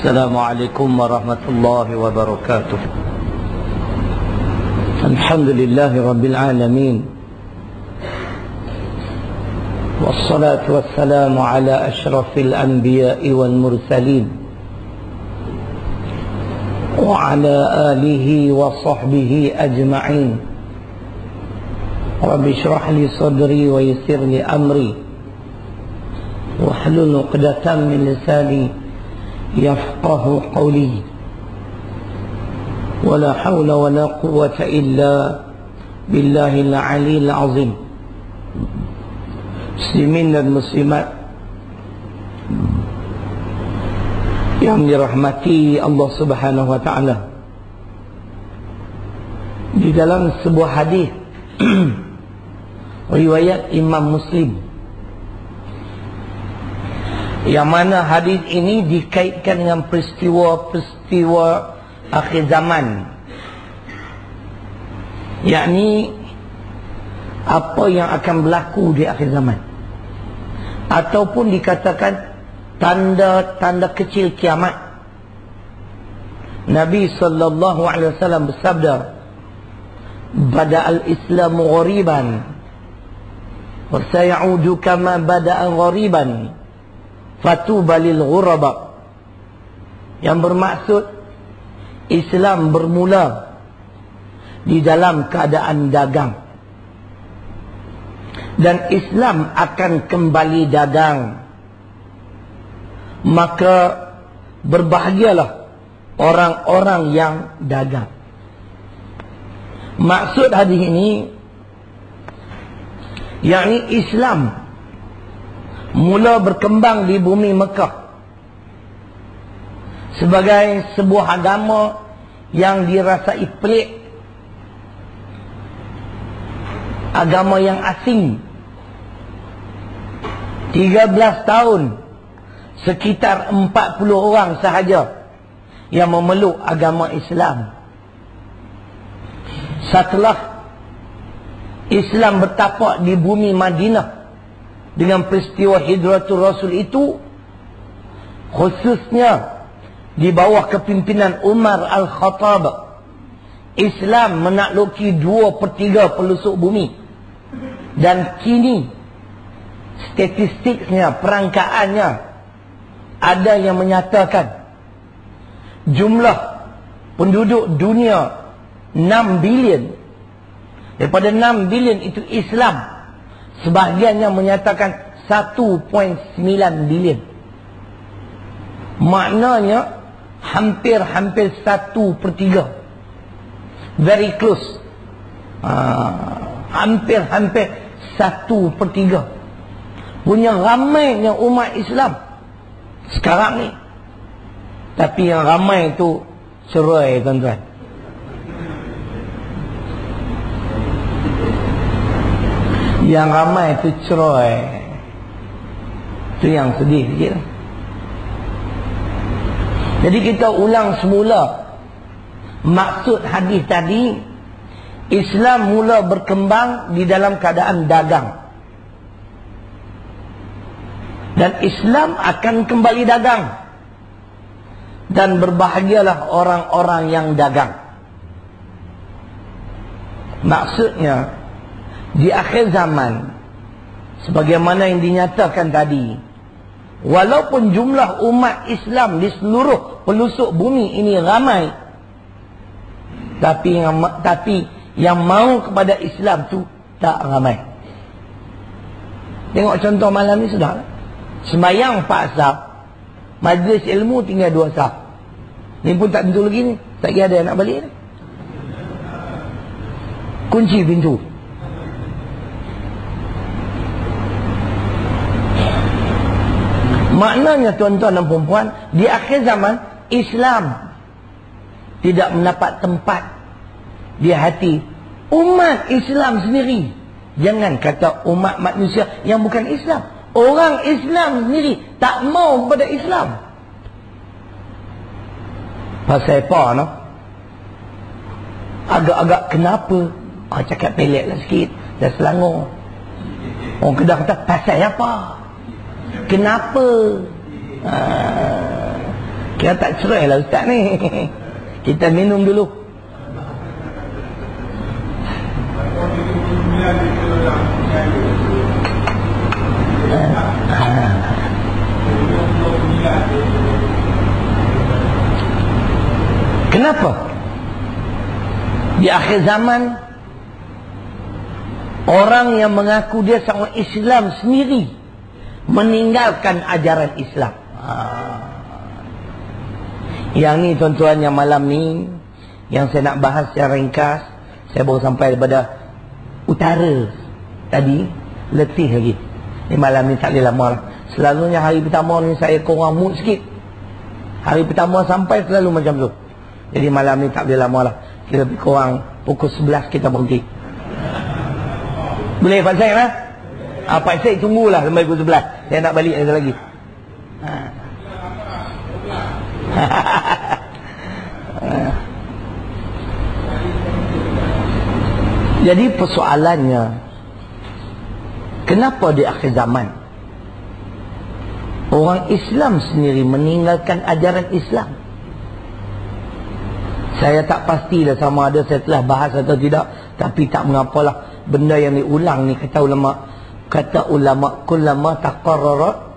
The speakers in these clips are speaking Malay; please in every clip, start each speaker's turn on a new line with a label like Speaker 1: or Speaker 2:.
Speaker 1: السلام عليكم ورحمة الله وبركاته. الحمد لله رب العالمين، والصلاة والسلام على أشرف الأنبياء والمرسلين وعلى آله وصحبه أجمعين. رب اشرح لي صدري ويسر لي أمري واحلل عقدة من لساني يفقه قولي. ولا حول ولا قوة إلا بالله العلي العظيم. Muslimin dan muslimat yang dirahmati Allah Subhanahu wa taala, di dalam sebuah hadis riwayat Imam Muslim, yang mana hadis ini dikaitkan dengan peristiwa-peristiwa akhir zaman, yakni apa yang akan berlaku di akhir zaman, ataupun dikatakan tanda-tanda kecil kiamat. Nabi sallallahu alaihi wasallam bersabda, "Bada al-Islamu ghariban wa sayaudu kama bada'a ghariban fatuba lil ghuraba." Yang bermaksud Islam bermula di dalam keadaan dagang, dan Islam akan kembali dagang. Maka berbahagialah orang-orang yang dagang. Maksud hadis ini, yakni Islam mula berkembang di bumi Mekah sebagai sebuah agama yang dirasai pelik, agama yang asing. 13 tahun, sekitar 40 orang sahaja yang memeluk agama Islam. Setelah Islam bertapak di bumi Madinah dengan peristiwa hijratul Rasul itu, khususnya di bawah kepimpinan Umar Al-Khattab, Islam menakluki 2/3 pelosok bumi. Dan kini statistiknya, perangkaannya, ada yang menyatakan jumlah penduduk dunia 6 bilion. Daripada 6 bilion itu Islam, sebahagiannya menyatakan 1.9 bilion. Maknanya hampir 1/3. Very close. Hampir 1/3. Punya ramainya umat Islam sekarang ni. Tapi yang ramai itu cerai, tuan-tuan. Yang ramai itu cerai. Itu yang sedih sikit. Jadi kita ulang semula maksud hadis tadi. Islam mula berkembang di dalam keadaan dagang, dan Islam akan kembali dagang. Dan berbahagialah orang-orang yang dagang. Maksudnya, di akhir zaman, sebagaimana yang dinyatakan tadi, walaupun jumlah umat Islam di seluruh pelosok bumi ini ramai, tapi yang mau kepada Islam tu tak ramai. Tengok contoh malam ni sudah. Sembayang 4 saf, majlis ilmu tinggal 2 saf. Ni pun tak tentu lagi ni. Tak kira ada yang nak balik ni. Kunci pintu. Maknanya tuan-tuan dan puan-puan, di akhir zaman Islam tidak mendapat tempat di hati umat Islam sendiri. Jangan kata umat manusia yang bukan Islam. Orang Islam sendiri tak mau kepada Islam. Pasal apa, no? Agak-agak kenapa? Cakap pelik lah sikit. Dah Selangor. Orang Kedah kata, pasal apa? Kenapa? Kita tak cerai lah ustaz ni. Kita minum dulu. Kenapa? Di akhir zaman, orang yang mengaku dia seorang Islam sendiri meninggalkan ajaran Islam. Yang ni tuan-tuan, yang malam ni yang saya nak bahas secara ringkas. Saya baru sampai daripada utara tadi, letih lagi. Ni malam ni tak boleh lama lah. Selalunya hari pertama ni saya kurang mood sikit. Hari pertama sampai selalu macam tu. Jadi malam ni tak boleh lama lah. Kita lebih kurang pukul 11 kita berhenti. Boleh Pak Syed lah? Pak Syed tunggulah sampai pukul 11. Saya nak balik lagi. Jadi persoalannya, kenapa di akhir zaman orang Islam sendiri meninggalkan ajaran Islam? Saya tak pastilah sama ada saya telah bahas atau tidak, tapi tak mengapalah. Benda yang diulang ni, kata ulama kullama taqarrarat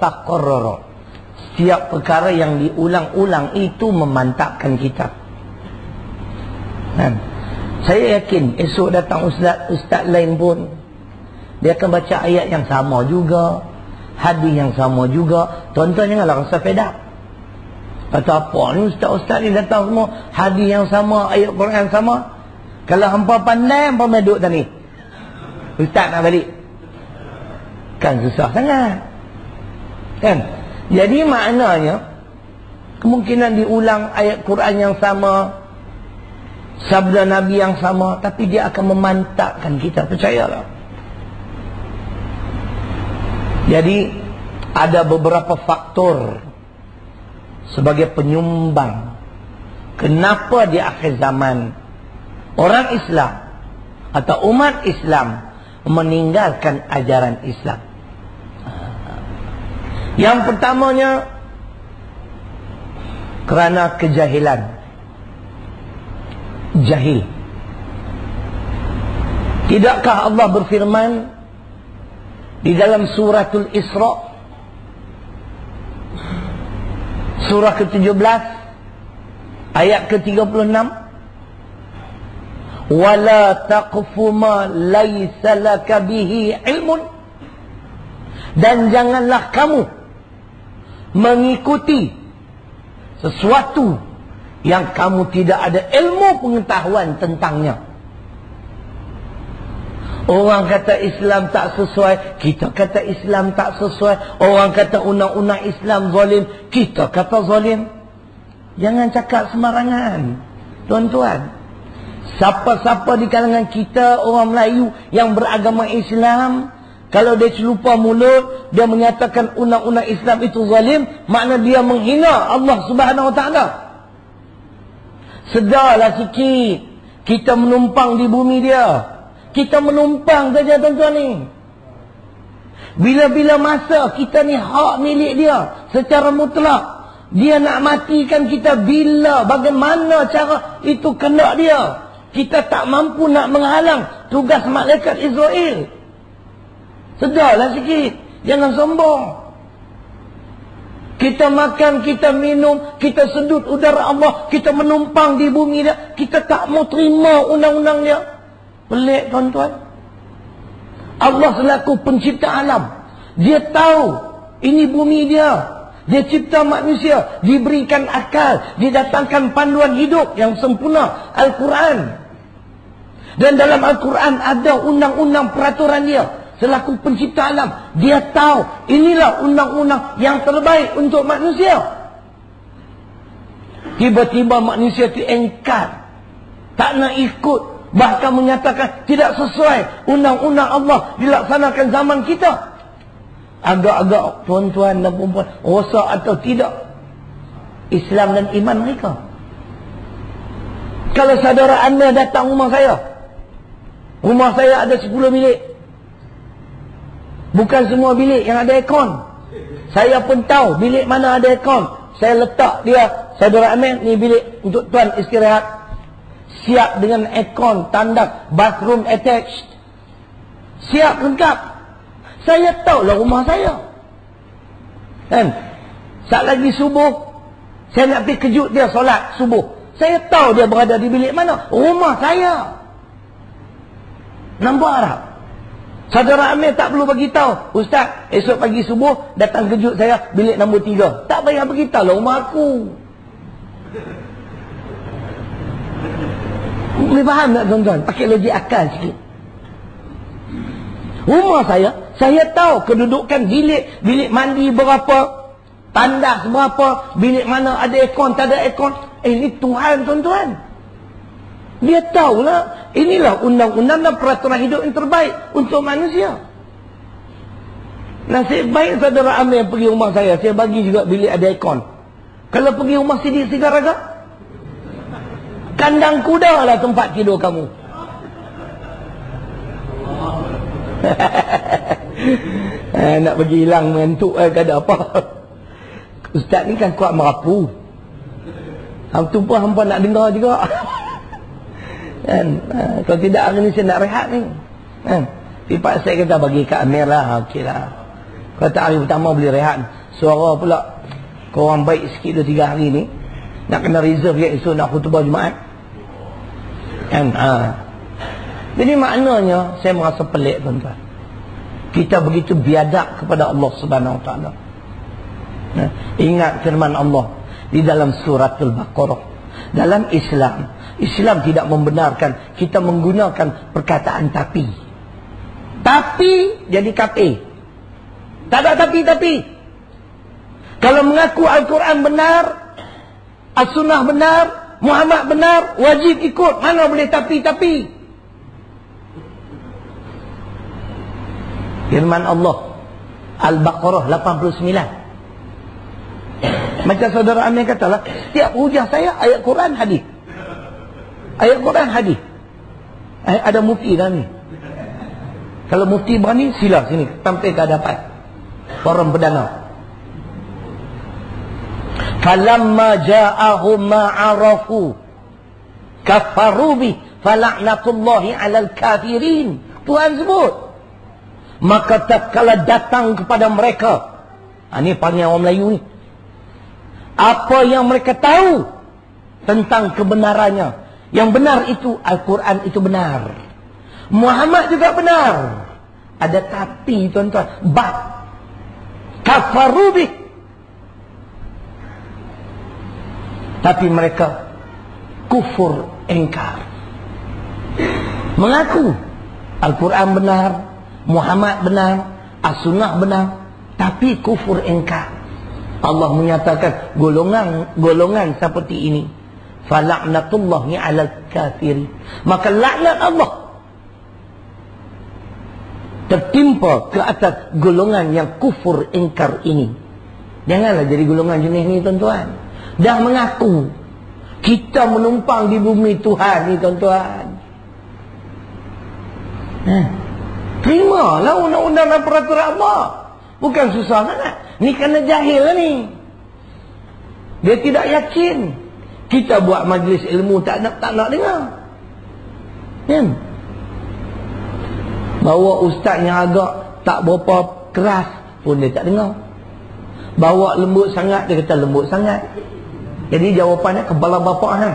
Speaker 1: taqarrarat. Setiap perkara yang diulang-ulang itu memantapkan kita. Saya yakin esok datang ustaz lain pun dia akan baca ayat yang sama juga, hadis yang sama juga. Tuan-tuan janganlah rasa fed up. Kata apa ni ustaz-ustaz ni datang semua hadis yang sama, ayat Quran yang sama. Kalau hampa pandai, hampa meduk tadi, ustaz nak balik kan susah sangat kan. Jadi maknanya kemungkinan diulang ayat Quran yang sama, sabda Nabi yang sama, tapi dia akan memantapkan kita, percayalah. Jadi ada beberapa faktor sebagai penyumbang kenapa di akhir zaman orang Islam atau umat Islam meninggalkan ajaran Islam. Yang pertamanya kerana kejahilan. Jahil. Tidakkah Allah berfirman di dalam suratul Isra, surah ke-17 ayat ke-36, wala taqfu ma laysa laka bihi ilmun, dan janganlah kamu mengikuti sesuatu yang kamu tidak ada ilmu pengetahuan tentangnya. Orang kata Islam tak sesuai, kita kata Islam tak sesuai. Orang kata undang-undang Islam zalim, kita kata zalim. Jangan cakap sembarangan, tuan-tuan. Siapa-siapa di kalangan kita orang Melayu yang beragama Islam, kalau dia celupa mulut, dia menyatakan undang-undang Islam itu zalim, makna dia menghina Allah Subhanahu Wa Taala. Sedarlah sikit, kita menumpang di bumi dia. Kita menumpang saja tuan-tuan ni. Bila-bila masa kita ni hak milik dia secara mutlak, dia nak matikan kita bila, bagaimana cara itu kena dia. Kita tak mampu nak menghalang tugas malaikat Israel. Sedarlah sikit, jangan sombong. Kita makan, kita minum, kita sedut udara Allah, kita menumpang di bumi dia, kita tak mau terima undang-undang dia. Pelik tuan-tuan. Allah selaku pencipta alam, dia tahu ini bumi dia, dia cipta manusia, diberikan akal, didatangkan panduan hidup yang sempurna, Al-Quran. Dan dalam Al-Quran ada undang-undang peraturan dia. Selaku pencipta alam, dia tahu inilah undang-undang yang terbaik untuk manusia. Tiba-tiba manusia diengkar, tak nak ikut, bahkan menyatakan tidak sesuai undang-undang Allah dilaksanakan zaman kita. Agak-agak tuan-tuan dan perempuan, rosak atau tidak Islam dan iman mereka. Kalau saudara anda datang rumah saya ada 10 bilik. Bukan semua bilik yang ada aircon. Saya pun tahu bilik mana ada aircon. Saya letak dia, saudara Amir, ni bilik untuk tuan istirahat. Siap dengan aircon, tandas, bathroom attached. Siap lengkap. Saya tahulah rumah saya. Kan? Saat lagi subuh, saya nak pergi kejut dia solat subuh. Saya tahu dia berada di bilik mana. Rumah saya. Nampak tak? Saudara Amir tak perlu bagi tahu. Ustaz, esok pagi subuh datang kejut saya bilik nombor 3. Tak payah beritahu lah rumah aku. Boleh faham tak tuan-tuan? Pakai logik akal sikit. Rumah saya tahu kedudukan bilik mandi berapa, tandas berapa, bilik mana ada aircon, tak ada aircon. Ini Tuhan tuan-tuan. Dia tahulah, inilah undang-undang dan peraturan hidup yang terbaik untuk manusia. Nasib baik saudara Amir pergi rumah saya bagi juga bilik ada aircon. Kalau pergi rumah Sidik Sigaraga, kandang kuda lah tempat tidur kamu. Nak pergi hilang mengantuk kada apa. Ustaz ni kan kuat merapu. Hampa pun hampa nak dengar juga. Kan? Kalau tidak hari ni saya nak rehat ni. Kan? Pipak saya kata bagi Kak Amir lah. Okey lah. Kalau tak hari pertama boleh rehat. Suara pula korang baik sikit 2-3 hari ni. Nak kena reserve ya esok nak khutbah Jumaat. Kan? Jadi maknanya saya merasa pelik tuan-tuan. Kita begitu biadab kepada Allah Subhanahu Wa Taala. Ingat firman Allah di dalam suratul Baqarah. Dalam Islam tidak membenarkan kita menggunakan perkataan tapi. Tapi jadi kafir. Tak ada tapi. Kalau mengaku Al-Quran benar, As-Sunnah benar, Muhammad benar, wajib ikut. Mana boleh tapi. Firman Allah Al-Baqarah 89. Macam saudara Amir katalah, setiap hujah saya ayat Quran hadis. Ayat Quran hadis. Ada mufti dah ni. Kalau mufti berani, sila sini sampai ke hadapan forum perdana. Falamma ja'ahum ma'arafu kafaru bi fala'natullahi 'alal kafirin. Tuhan sebut, maka tatkala datang kepada mereka, ini panggil orang Melayu ni, apa yang mereka tahu tentang kebenarannya. Yang benar itu Al-Quran itu benar, Muhammad juga benar. Ada tapi tuan-tuan, bab kafaru bih. Tapi mereka kufur engkar. Mengaku Al-Quran benar, Muhammad benar, As-Sunnah benar, tapi kufur engkar. Allah menyatakan golongan seperti ini, fala'natullahi 'alal kafirin, maka laknat Allah tertimpa ke atas golongan yang kufur engkar ini. Janganlah jadi golongan jenis ni tuan-tuan. Dah mengaku kita menumpang di bumi Tuhan ni tuan-tuan. Terimalah undang-undang dan peraturan Allah. Bukan susah sangat. Ni kerana jahil lah ni. Dia tidak yakin. Kita buat majlis ilmu tak nak dengar. Kan? Bawa ustaz yang agak tak berapa keras pun dia tak dengar. Bawa lembut sangat, dia kata lembut sangat. Jadi jawapannya kepala bapak kan.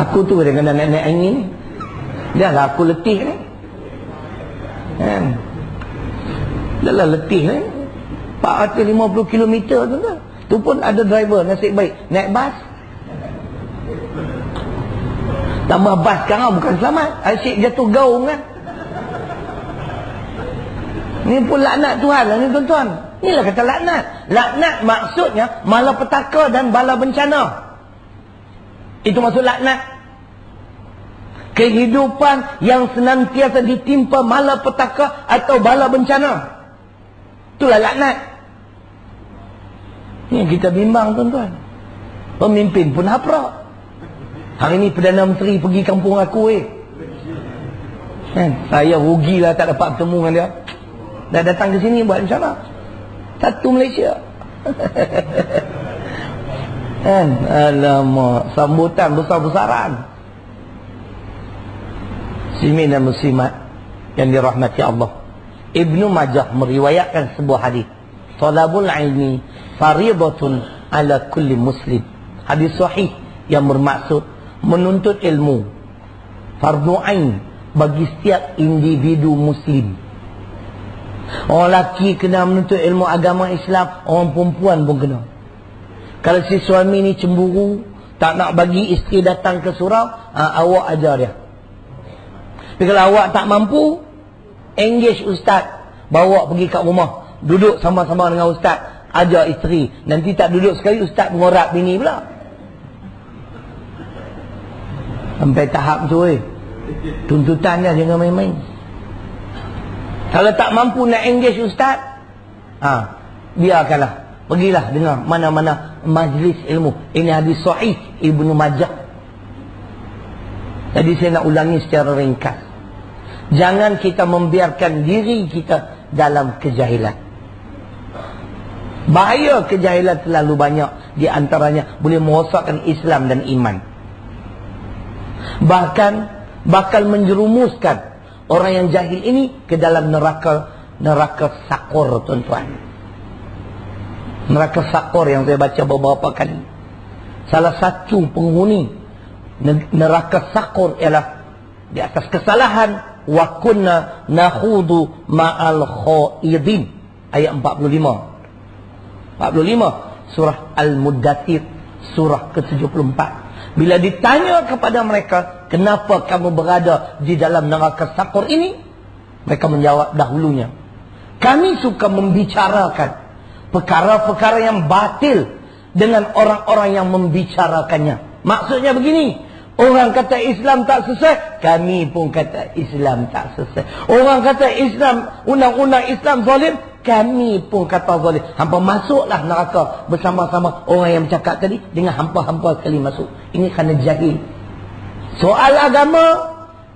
Speaker 1: Aku tu dia kena naik-naik angin. Dah lah aku letih ni. Dah lah letih ni. 450 km tu kan. Tu pun ada driver, nasib baik. Naik bas. Tambah bas sekarang bukan selamat. Asyik jatuh gaung kan. Ni pun laknat Tuhan lah ni tuan-tuan. Inilah kata laknat. Laknat maksudnya malapetaka dan bala bencana. Itu maksud laknat. Kehidupan yang senantiasa ditimpa malapetaka atau bala bencana. Itulah laknat. Ini kita bimbang tuan-tuan. Pemimpin pun haprak. Hari ni Perdana Menteri pergi kampung aku Saya rugilah tak dapat bertemu dengan dia. Dah datang ke sini buat macam mana? Satu Malaysia. Alamak, sambutan besar-besaran. Muslimin dan muslimat yang dirahmati Allah, Ibnu Majah meriwayatkan sebuah hadis, talabul ilmi faridatun ala kulli muslim. Hadis sahih yang bermaksud menuntut ilmu fardu ain bagi setiap individu muslim. Orang lelaki kena menuntut ilmu agama Islam, orang perempuan pun kena. Kalau si suami ni cemburu, tak nak bagi isteri datang ke surau, awak ajar dia. Tapi kalau awak tak mampu, engage ustaz, bawa pergi kat rumah, duduk sama-sama dengan ustaz, ajar isteri. Nanti tak duduk sekali, ustaz mengorak bini pula. Sampai tahap tu tuntutan dia jangan main-main. Kalau tak mampu nak engage ustaz, biarkanlah, pergilah dengar mana-mana majlis ilmu. Ini hadis sahih Ibnu Majah. Jadi saya nak ulangi secara ringkas. Jangan kita membiarkan diri kita dalam kejahilan. Bahaya kejahilan terlalu banyak. Di antaranya boleh merosakkan Islam dan iman. Bahkan bakal menjerumuskan orang yang jahil ini ke dalam neraka sakor, tuan-tuan. Neraka sakor yang saya baca beberapa kali. Salah satu penghuni neraka sakor ialah di atas kesalahan. Wa kunna nakhudu ma'al khaidin. Ayat 45 surah Al-Muddathir, surah ke-74. Bila ditanya kepada mereka, kenapa kamu berada di dalam neraka sakor ini, mereka menjawab dahulunya, kami suka membicarakan perkara-perkara yang batil dengan orang-orang yang membicarakannya. Maksudnya begini, orang kata Islam tak selesai, kami pun kata Islam tak selesai. Orang kata Islam, undang-undang Islam zalim, kami pun kata zalim. Hampa masuklah neraka bersama-sama orang yang bercakap tadi, dengan hampa-hampa sekali masuk. Ini kerana jahil. Soal agama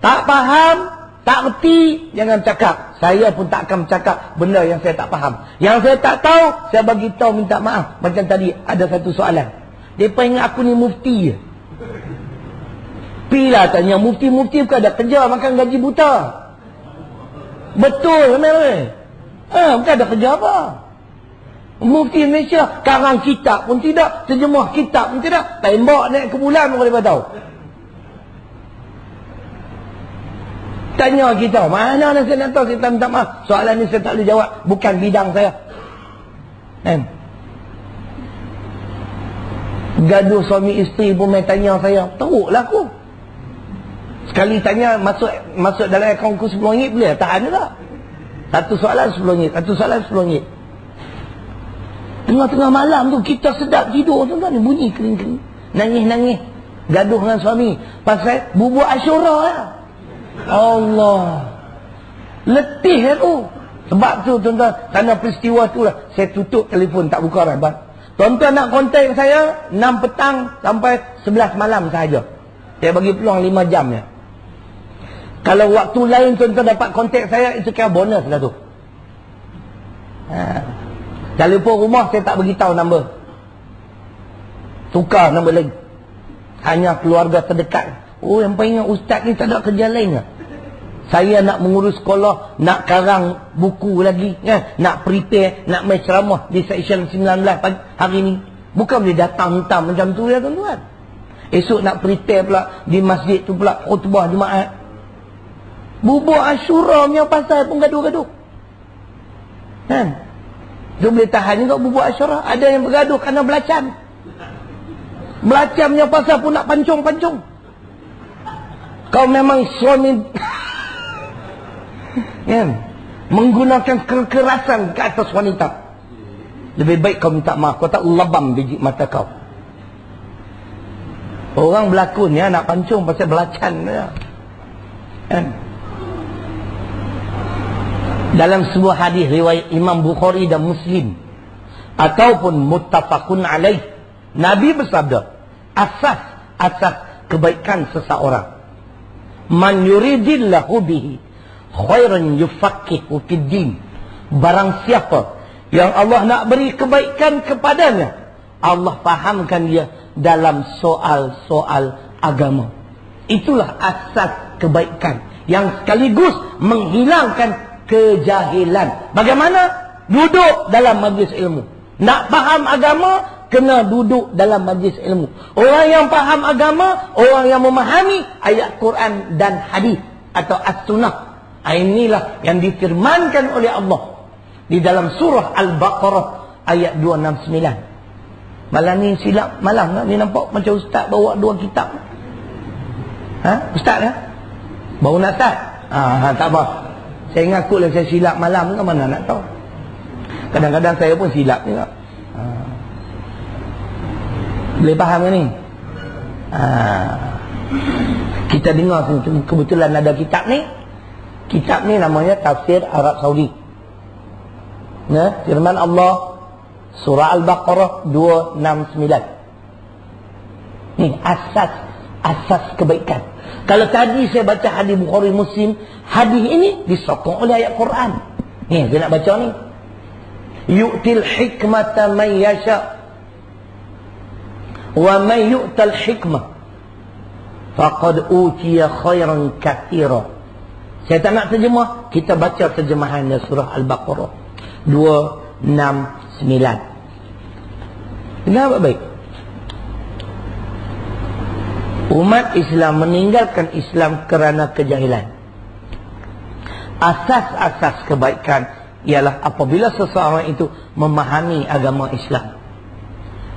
Speaker 1: tak faham, tak erti, jangan cakap. Saya pun tak akan bercakap benda yang saya tak faham. Yang saya tak tahu, saya bagi tahu, minta maaf. Macam tadi ada satu soalan, depa ingat aku ni mufti je. Pilah tanya mufti-mufti bukan ada kerja makan gaji buta. Betul benar. Bukan ada kerja apa. Mufti Malaysia karang kitab pun tidak, terjemah kitab pun tidak, tembak naik ke bulan pun boleh tahu. Tanya kita, mana saya nak tahu, kita minta maaf. Soalan ni saya tak boleh jawab, bukan bidang saya. Gaduh suami isteri pun main tanya saya, teruklah aku. Sekali tanya masuk dalam akaunku RM10 boleh tahan tak? Satu soalan RM10, satu soalan RM10. Tengah-tengah malam tu kita sedap tidur tu kan, bunyi kering-kering, nangis-nangis, gaduh dengan suami pasal bubur Asyura lah. Allah, letih tu. Sebab tu tuan-tuan, kerana peristiwa tu lah saya tutup telefon, tak buka rabat. Tuan-tuan nak kontak saya 6 petang sampai 11 malam sahaja. Saya bagi peluang 5 jam je. Kalau waktu lain tuan-tuan dapat kontak saya, itu kira bonus lah tu. Telefon rumah saya tak beritahu nombor. Tukar nombor lain. Hanya keluarga terdekat. Oh, yang paling ustaz ni tak ada kerja lain ke? Saya nak mengurus sekolah, nak karang buku lagi, nak prepare, nak main ceramah di section 19 hari ni. Bukan boleh datang hentam macam tu ya tuan-tuan. Esok nak prepare pula di masjid tu pula khutbah Jumaat. Bubur Asyura punya pasal pun gaduh-gaduh. Dia boleh tahan juga bubur Asyura. Ada yang bergaduh kerana belacan. Belacan punya pasal pun nak pancung-pancung. Kau memang suami menggunakan kekerasan ke atas wanita. Lebih baik kau minta maaf, kau tak labam biji mata kau. Orang berlakon ya nak pancung pasal belacan ya. Dalam sebuah hadis riwayat Imam Bukhari dan Muslim ataupun muttafaqun alaih, Nabi bersabda, asas kebaikan seseorang, man yuridillahu bihi khairan yufaqihu fid din. Barang siapa yang Allah nak beri kebaikan kepadanya, Allah fahamkan dia dalam soal-soal agama. Itulah asas kebaikan yang sekaligus menghilangkan kejahilan. Bagaimana? Duduk dalam majlis ilmu. Nak faham agama, kena duduk dalam majlis ilmu. Orang yang faham agama, orang yang memahami ayat Quran dan hadis atau as-sunnah. Inilah yang difirmankan oleh Allah di dalam surah Al-Baqarah ayat 269. Malam ni silap malam tak? Ni nampak macam ustaz bawa 2 kitab. Ustaz lah? Baru nak start? Tak apa. Saya ngaku lah saya silap malam kan, mana nak tahu. Kadang-kadang saya pun silap juga. Boleh faham ke ni? Kita dengar kebetulan ada kitab ni. Kitab ni namanya Tafsir Arab Saudi. Ya, firman Allah surah Al-Baqarah 269. Ni asas kebaikan. Kalau tadi saya baca hadis Bukhari Muslim, hadis ini disokong oleh ayat Quran. Ni saya nak baca ni. Yu'til hikmata man yasha wa man yu'tal hikmah faqad utiya khairan katsira. Saya tak nak terjemah, kita baca terjemahan surah Al-Baqarah 269. Kenapa baik? Umat Islam meninggalkan Islam kerana kejahilan. Asas-asas kebaikan ialah apabila seseorang itu memahami agama Islam.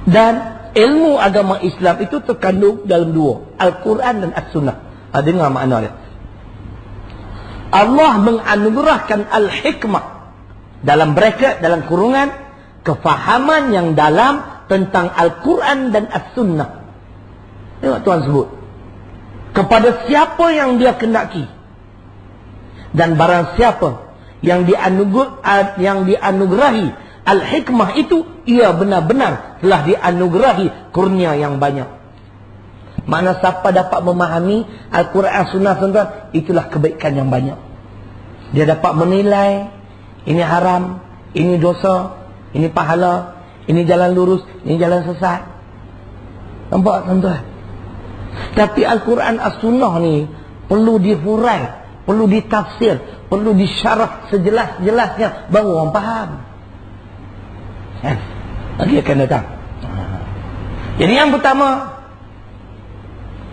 Speaker 1: Dan ilmu agama Islam itu terkandung dalam 2, Al-Quran dan As-Sunnah. Dengar makna dia. Allah menganugerahkan al-hikmah dalam bracket, dalam kurungan, kefahaman yang dalam tentang Al-Quran dan As-Sunnah. Tengok Tuhan sebut, kepada siapa yang dia kendaki. Dan barang siapa yang dianugerahi al-hikmah itu, ia benar-benar telah dianugerahi kurnia yang banyak. Mana siapa dapat memahami Al-Quran, Sunnah, tuan-tuan, itulah kebaikan yang banyak. Dia dapat menilai, ini haram, ini dosa, ini pahala, ini jalan lurus, ini jalan sesat. Nampak tuan-tuan? Tapi Al-Quran, As-Sunnah ni perlu dihurai, perlu ditafsir, perlu disyarah sejelas-jelasnya, baru orang faham. Lagi akan datang. Jadi yang pertama,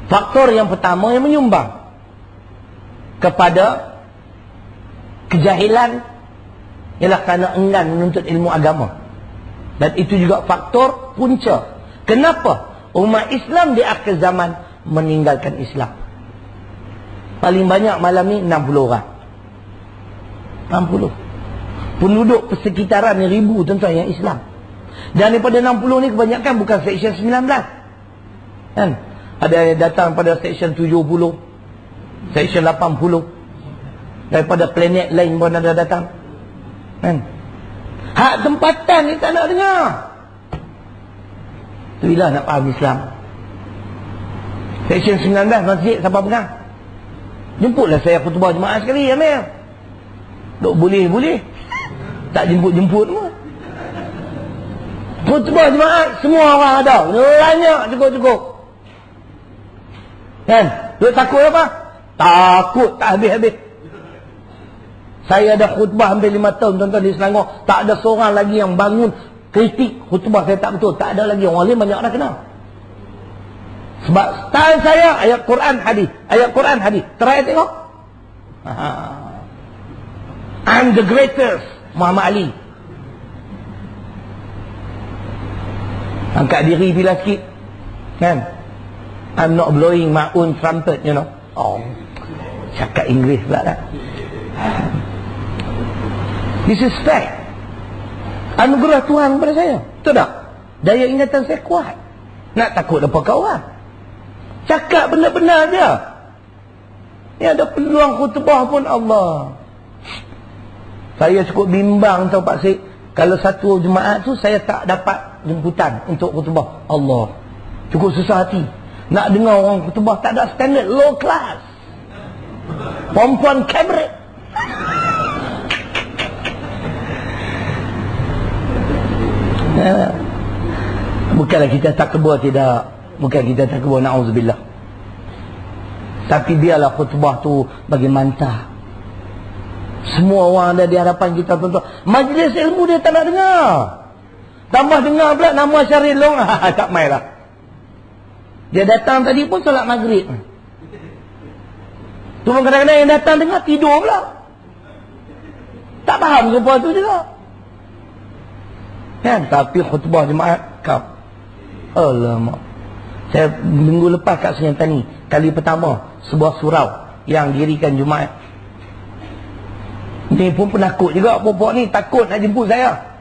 Speaker 1: faktor yang pertama yang menyumbang kepada kejahilan ialah kerana enggan menuntut ilmu agama. Dan itu juga faktor punca kenapa umat Islam di akhir zaman meninggalkan Islam. Paling banyak malam ni 60 orang. 60. Penduduk persekitaran ni 1000 tuan-tuan yang Islam. Dan daripada 60 ni kebanyakan bukan seksyen 19. Kan? Ada yang datang pada seksyen 70, seksyen 80. Daripada planet lain pun ada datang. Kan? Hak tempatan ni tak nak dengar. Itulah nak faham Islam. Seksyen 19 masjid siapa pegang? Jemputlah saya khutbah jemaah sekali, Amir. Dok boleh-boleh. Tak jemput-jemput pun. Khutbah jemaah semua orang ada. Banyak cukup-cukup. Kan? Duk takut apa? Takut tak habis-habis. Saya ada khutbah hampir 5 tahun tuan-tuan di Selangor. Tak ada seorang lagi yang bangun kritik khutbah saya tak betul. Tak ada lagi. Orang lain banyak dah kenal. Sebab style saya ayat Quran hadis. Ayat Quran hadis. Try tengok. I'm the greatest. Muhammad Ali. Angkat diri bila sikit. Kan? I'm not blowing my own trumpet, you know. Oh, cakap Inggeris pula dah. This is fact. Anugerah Tuhan kepada saya. Betul tak? Daya ingatan saya kuat. Nak takut apa kawan? Cakap benar-benar dia. Ni ada peluang khutbah pun Allah. Saya cukup bimbang tahu Pak Syed. Kalau satu jemaat tu saya tak dapat jemputan untuk khutbah. Allah. Cukup susah hati. Nak dengar orang khutbah tak ada standard, low class. Perempuan kabaret. Bukanlah kita takbur, tidak. Bukan kita takbur, na'udzubillah. Tapi biarlah khutbah tu bagi mantap. Semua orang ada di hadapan kita, tuan-tuan. Majlis ilmu dia tak nak dengar. Tambah dengar pula nama Syaril Long. Tak main lah. Dia datang tadi pun solat maghrib. Cuma kadang-kadang yang datang dengar tidur pula. Tak faham apa tu juga. Kan? Tapi khutbah jemaat kau. Alamak. Saya minggu lepas kat Sungai Tani, kali pertama sebuah surau yang dirikan Jumaat. Ni pun penakut juga, perempuan ni takut nak jemput saya.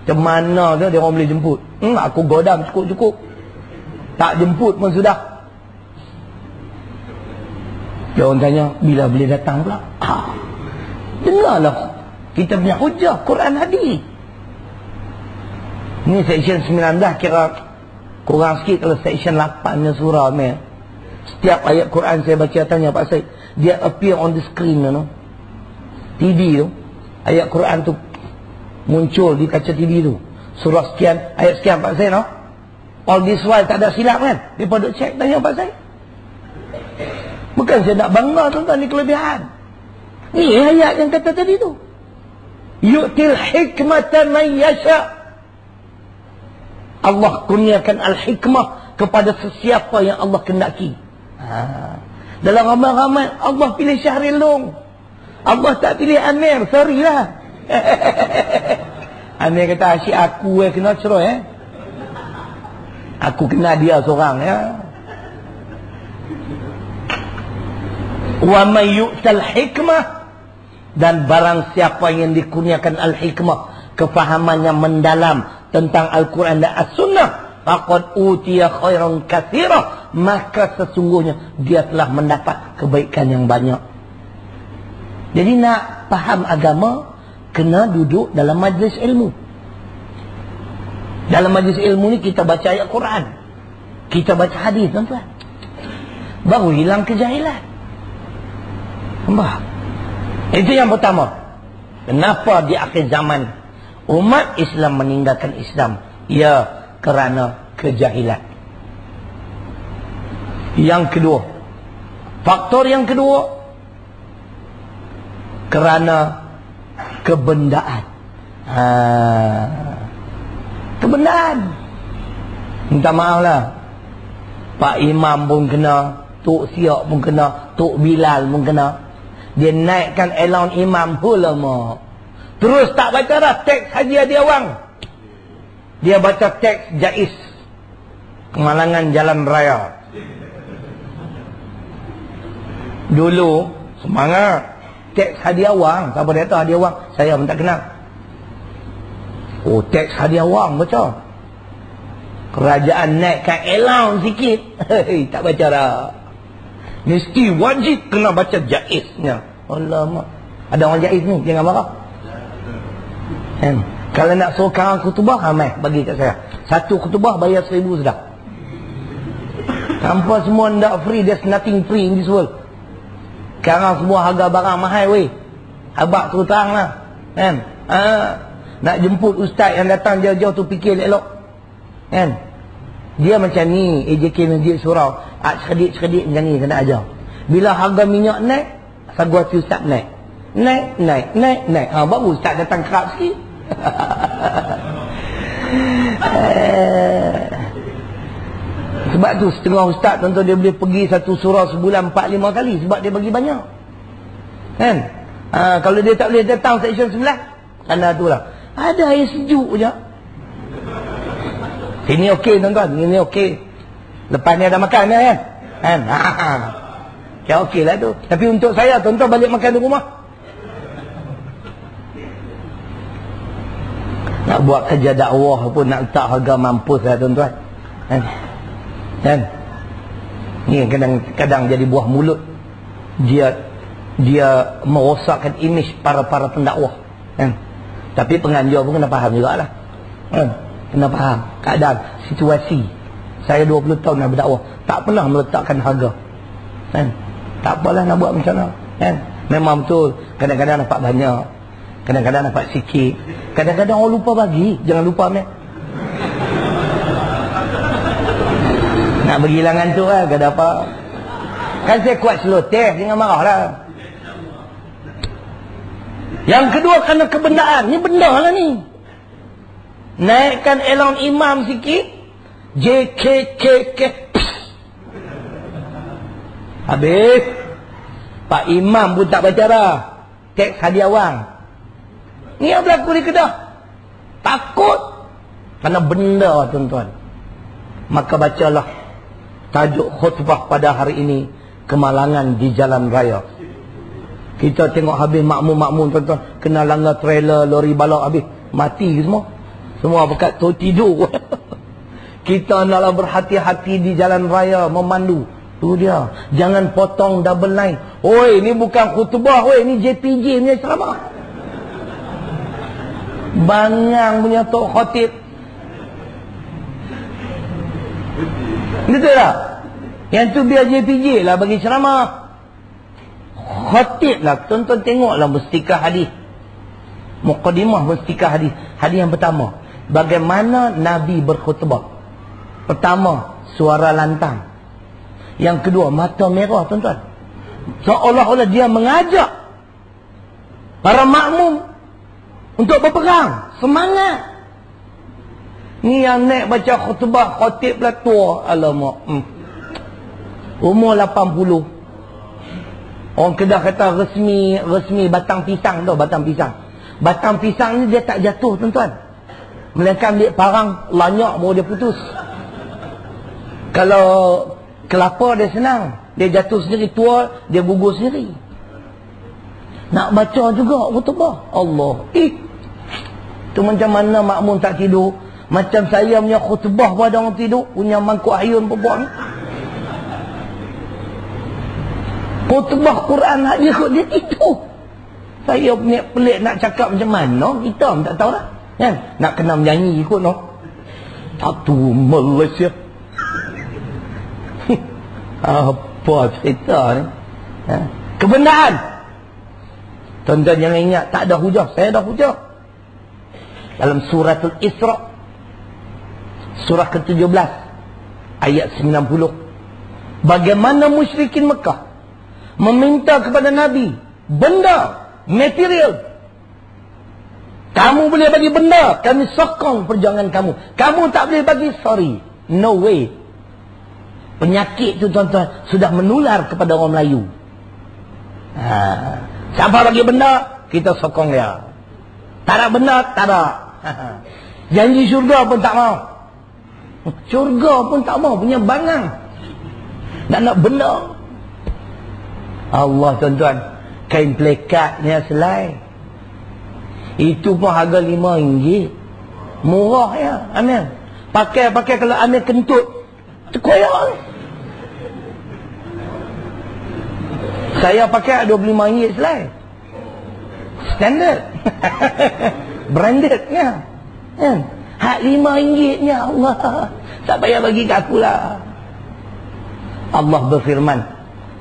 Speaker 1: Macam mana ke dia orang boleh jemput? Aku godam cukup-cukup. Tak jemput pun sudah. Dia orang tanya, bila boleh datang pula? Dengarlah kita punya hujah Quran hadis. Ni section 19, kira kurang sikit kalau section 8 nya surah ni. Setiap ayat Quran saya baca, tanya Pak Syed, dia appear on the screen, you know? TV tu, ayat Quran tu muncul di kaca TV tu. Surah sekian, ayat sekian Pak Syed, no? All this while tak ada silap kan? Dia pada cek, tanya Pak Syed. Bukan saya nak bangga tuan-tuan, ni kelebihan. Ni ayat yang kata tadi tu. Yu'til hikmatan man yasha'. Allah kurniakan al-hikmah kepada sesiapa yang Allah kendaki. Dalam ramai-ramai Allah pilih Syahril Long. Allah tak pilih Amir. Sorry lah. Amir kata asyik aku kena cerai. Aku kena dia seorang ya. Wa may yu'tal hikmah, dan barang siapa yang dikurniakan al-hikmah, kefahaman yang mendalam tentang Al-Quran dan As-Sunnah, faqad utiya khairan katsira, maka sesungguhnya dia telah mendapat kebaikan yang banyak. Jadi nak faham agama, kena duduk dalam majlis ilmu. Dalam majlis ilmu ni kita baca ayat Quran, kita baca hadis, tuan-tuan, baru hilang kejahilan. Nampak? Itu yang pertama. Kenapa di akhir zaman umat Islam meninggalkan Islam? Ya, kerana kejahilan. Yang kedua, faktor yang kedua, kerana kebendaan. Kebendaan. Minta maaf lah, Pak Imam pun kena, Tok Siak pun kena, Tok Bilal pun kena. Dia naikkan elon imam ulama. Terus tak baca dah teks Haji Hadi Awang. Dia baca teks Jais, Kemalangan Jalan Raya. Dulu semangat teks Hadi Awang. Siapa dia tahu Hadi Awang? Saya pun tak kenal. Oh, teks Hadi Awang baca. Kerajaan naikkan elon sikit. Tak baca dah. Mesti wajib kena baca Jaisnya. Alamak. Ada orang Jais ni, jangan marah. Kalau nak suruh karang khutbah, ramai bagi kat saya. Satu khutbah bayar 1,000 sudah. Tanpa semua ndak free, there's nothing free in this world. Karang semua harga barang mahal weh. Abang terus terang lah. Nak jemput ustaz yang datang jauh-jauh tu fikir elok. Dia macam ni, AJK Masjid Surau. Cerdik-cerdik macam ni kena ajar. Bila harga minyak naik, sagu hati ustaz naik. Naik. Baru ustaz datang kerap sikit. Sebab tu setengah ustaz tuan-tuan dia boleh pergi satu surau sebulan 4-5 kali. Sebab dia bagi banyak. Kalau dia tak boleh datang section 9, tanda tu lah, ada air sejuk je. Ini okey tuan-tuan, ini okey. Lepas ni ada makan ni kan? Ya okey lah tu. Tapi untuk saya, tuan-tuan balik makan di rumah. Nak buat kerja dakwah pun nak letak harga mampus lah tuan-tuan. Ni kadang-kadang jadi buah mulut. Dia merosakkan imej para pendakwah. Tapi penganjur pun kena faham jugalah. Kena faham keadaan, situasi. Saya 20 tahun nak berdakwah, tak pernah meletakkan harga. Tak apalah nak buat macam mana. Memang betul kadang-kadang dapat banyak. Kadang-kadang dapat sikit, kadang-kadang orang lupa bagi. Jangan lupa Mek. Nak bagi lah ngantuk lah, gak ada apa. Kan saya kuat seloteh, jangan marah lah. Yang kedua kerana kebendaan. Ni benda lah ni. Naikkan elon imam sikit, JKKK, habis. Pak Imam pun tak baca dah. Teks hadiah wang. Ni yang berlaku di Kedah. Takut. Kerana benda, tuan-tuan. Maka bacalah tajuk khutbah pada hari ini, kemalangan di jalan raya. Kita tengok habis makmum-makmum, tuan-tuan, kena langgar trailer, lori balak habis. Mati semua. Semua pekat tu tidur. Kita naklah berhati-hati di jalan raya, memandu. Tu dia. Jangan potong double line. Oi, ni bukan khutbah, oi, ni JPJ punya ceramah. Bangang punya tok khatib. Betul tak? Yang tu biar JPJ lah bagi ceramah. Khatib lah. Tuan-tuan tengoklah mustikah hadis. Muqaddimah mustikah hadis. Hadis yang pertama, bagaimana Nabi berkhutbah. Pertama, suara lantang. Yang kedua, mata merah, tuan-tuan. Seolah-olah dia mengajak para makmum untuk berperang. Semangat. Ni yang naik baca khutbah, khatib lah tua. Alamak. Umur 80. Orang Kedah kata resmi batang pisang tau, batang pisang. Batang pisang ni dia tak jatuh, tuan-tuan. Melainkan ambil parang, lanyak baru dia putus. Kalau kelapa dia senang, dia jatuh sendiri, tua dia gugur sendiri. Nak baca juga khutbah. Allah. Tu macam mana makmum tak tidur. Macam saya punya khutbah pada orang tidur, punya mangkuk ayun perempuan. Khutbah Quran dia kot dia tidur. Saya punya pelik nak cakap macam mana, kita pun tak tahu lah. Kan? Nak kena menyanyi ikut no. Satu Malaysia. Apa cerita ni? Kebendaan. Tuan-tuan jangan ingat tak ada hujah. Saya ada hujah. Dalam suratul Isra, surah ke-17 ayat 90, bagaimana musyrikin Mekah meminta kepada Nabi benda, material. Kamu boleh bagi benda, kami sokong perjuangan kamu. Kamu tak boleh bagi, sorry, no way. Penyakit tu, tuan-tuan, sudah menular kepada orang Melayu. Siapa bagi benda, kita sokong dia. Tak ada benda, tak ada. Janji syurga pun tak mau. Syurga pun tak mau, punya bangang. Nak benda. Allah, tuan-tuan, kain plekatnya selai. Itu pun harga RM5. Murah ya, Amir. Pakai kalau Amir kentut, terkoyak. Saya pakai RM25 selai. Standard. Branded ya. Hak RM5 nya, Allah. Tak payah bagi ke aku lah. Allah berfirman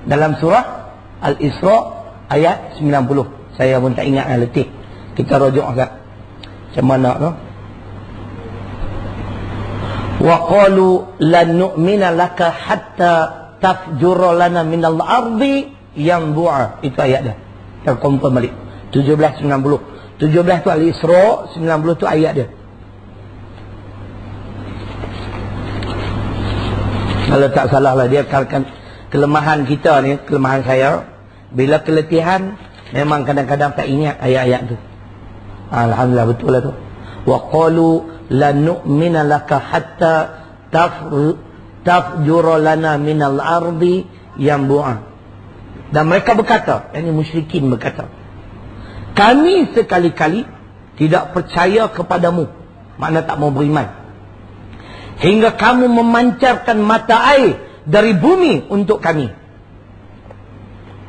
Speaker 1: dalam surah Al-Isra ayat 90. Saya pun tak ingat letih. Kita rujuk agak. Macam mana tu? Wa qalu lan nu'mina laka hatta tafjura lana minal ardi yanbu'a. Itu ayat dah. Kita confirm balik. 17 90. 17 tu Al-Isra, 90 tu ayat dia. Kalau tak salah lah, dia akan kelemahan kita ni, kelemahan saya, bila keletihan memang kadang-kadang tak ingat ayat-ayat tu. Alhamdulillah, betul lah tu. Wa qalu lan nu'mina laka hatta tafjura lana minal ardi yanbu'a. Dan mereka berkata, ini musyrikin berkata, kami sekali-kali tidak percaya kepadamu, makna tak mau beriman, hingga kamu memancarkan mata air dari bumi untuk kami.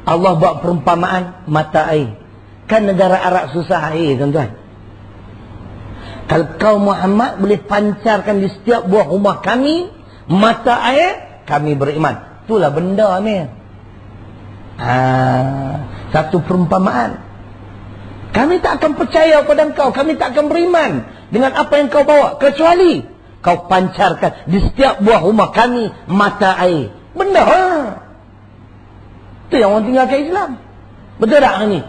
Speaker 1: Allah buat perumpamaan mata air. Kan negara Arab susah air, tuan-tuan. Kalau kau Muhammad boleh pancarkan di setiap buah rumah kami mata air, kami beriman. Itulah benda ni. Satu perumpamaan. Kami tak akan percaya kepada engkau. Kami tak akan beriman dengan apa yang kau bawa. Kecuali kau pancarkan di setiap buah rumah kami mata air. Benda. Itu yang orang tinggalkan Islam. Betul tak ni?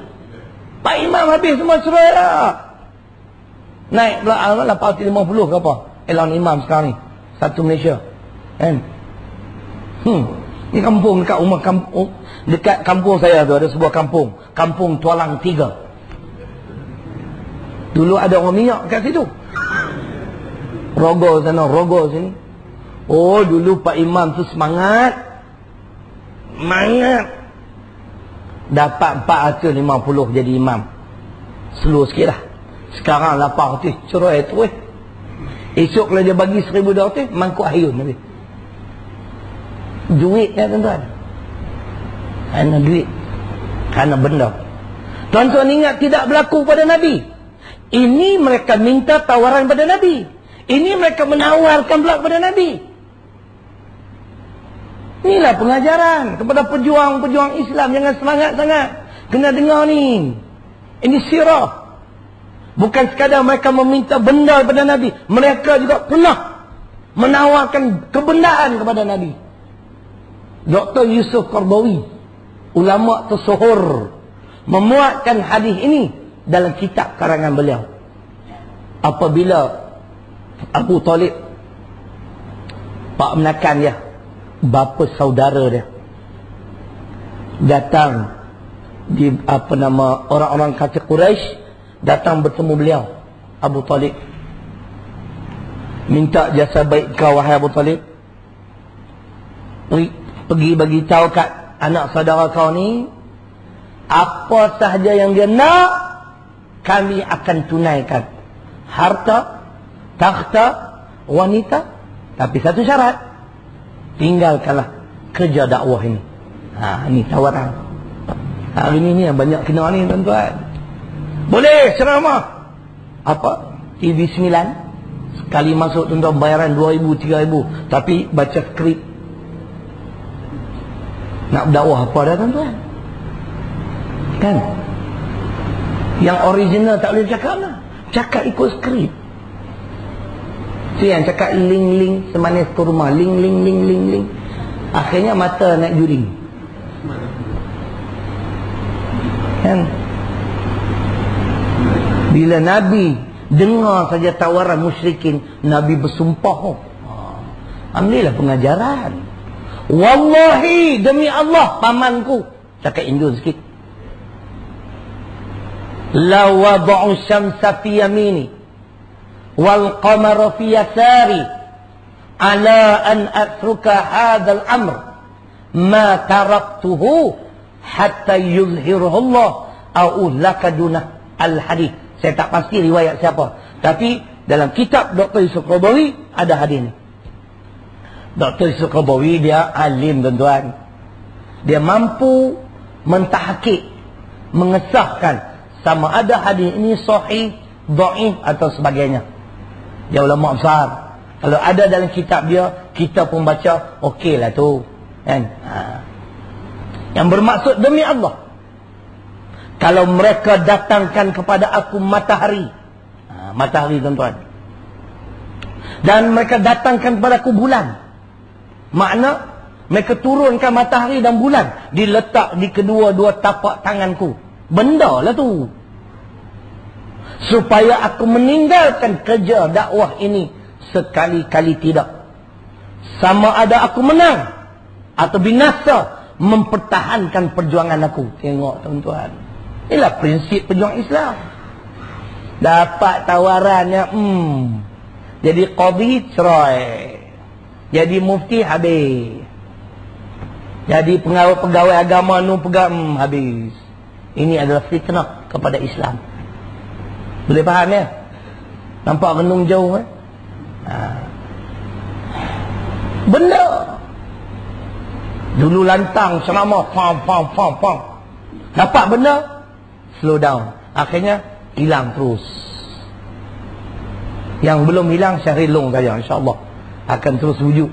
Speaker 1: Pak Imam habis semua suruh naik pula 850 ke apa? Elon Imam sekarang ni. Satu Malaysia. Kan? Ni kampung dekat rumah kampung. Dekat kampung saya tu ada sebuah kampung. Kampung Tualang 3. Dulu ada orang minyak kat situ. Rogo sana, rogo sini. Oh, dulu Pak Imam tu semangat. Dapat 450 jadi imam. Slow sikit lah. Sekarang 800 cerai tu Esok kalau dia bagi 1,200 mangkuk hayun nanti. Duit ya tuan-tuan. Kerana duit. Kerana benda. Tuan-tuan ingat tidak berlaku pada Nabi. Ini mereka minta tawaran pada Nabi. Ini mereka menawarkan pula kepada Nabi. Inilah pengajaran kepada pejuang-pejuang Islam. Jangan semangat sangat. Kena dengar ni. Ini sirah. Bukan sekadar mereka meminta benda kepada Nabi. Mereka juga pernah menawarkan kebendaan kepada Nabi. Dr. Yusuf Qaradawi, ulama tersohor, memuatkan hadis ini dalam kitab karangan beliau. Apabila Abu Talib, pak menakan dia, bapa saudara dia, datang di orang-orang kafir Quraisy datang bertemu beliau, Abu Talib, minta jasa baik kau wahai Abu Talib, pergi bagi tahu kat anak saudara kau ni apa sahaja yang dia nak, kami akan tunaikan. Harta, takhta, wanita, tapi satu syarat, tinggalkanlah kerja dakwah ini. Ini tawaran. Hari ini yang banyak kena ni tuan-tuan. Boleh ceramah. Apa? TV 9. Sekali masuk tuan-tuan bayaran 2,000, 3,000. Tapi baca skrip. Nak berdakwah apa dah tuan-tuan? Kan? Yang original tak boleh cakap lah. Cakap ikut skrip. Tu yang cakap ling-ling semanis kurma. Ling-ling. Akhirnya mata naik juring. Kan? Bila Nabi dengar saja tawaran musyrikin, Nabi bersumpah. Ambillah pengajaran. Wallahi, demi Allah, pamanku. Cakap Indon sikit. La wada'u syamsa fi yamini wal qamara fi yasari ala an atruka hadzal amr ma taraktuhu hatta yuzhiruhu Allah au lakaduna al hadith. Saya tak pasti riwayat siapa, tapi dalam kitab Dr. Yusuf Qaradawi ada hadis ni. Dr. Yusuf Qaradawi dia alim tuan-tuan. Dia mampu mentahqiq, mengesahkan sama ada hadis ini sahih, dhaif atau sebagainya. Dia ulama besar. Kalau ada dalam kitab dia, kita pun baca, okeylah tu. Kan? Yang bermaksud demi Allah. Kalau mereka datangkan kepada aku matahari. Matahari tuan-tuan. Dan mereka datangkan kepada aku bulan. Makna mereka turunkan matahari dan bulan, diletak di kedua-dua tapak tanganku. Benda lah tu. Supaya aku meninggalkan kerja dakwah ini sekali-kali tidak. Sama ada aku menang atau binasa, mempertahankan perjuangan aku. Tengok tuan-tuan. Inilah prinsip perjuangan Islam. Dapat tawarannya, jadi qadhi cerai. Jadi mufti habis. Jadi pegawai agama habis. Ini adalah fitnah kepada Islam. Boleh faham ya? Nampak renung jauh Benda. Dulu lantang ceramah, fam. Dapat benda, slow down. Akhirnya hilang terus. Yang belum hilang Syahril Long saja, insya-Allah akan terus wujud.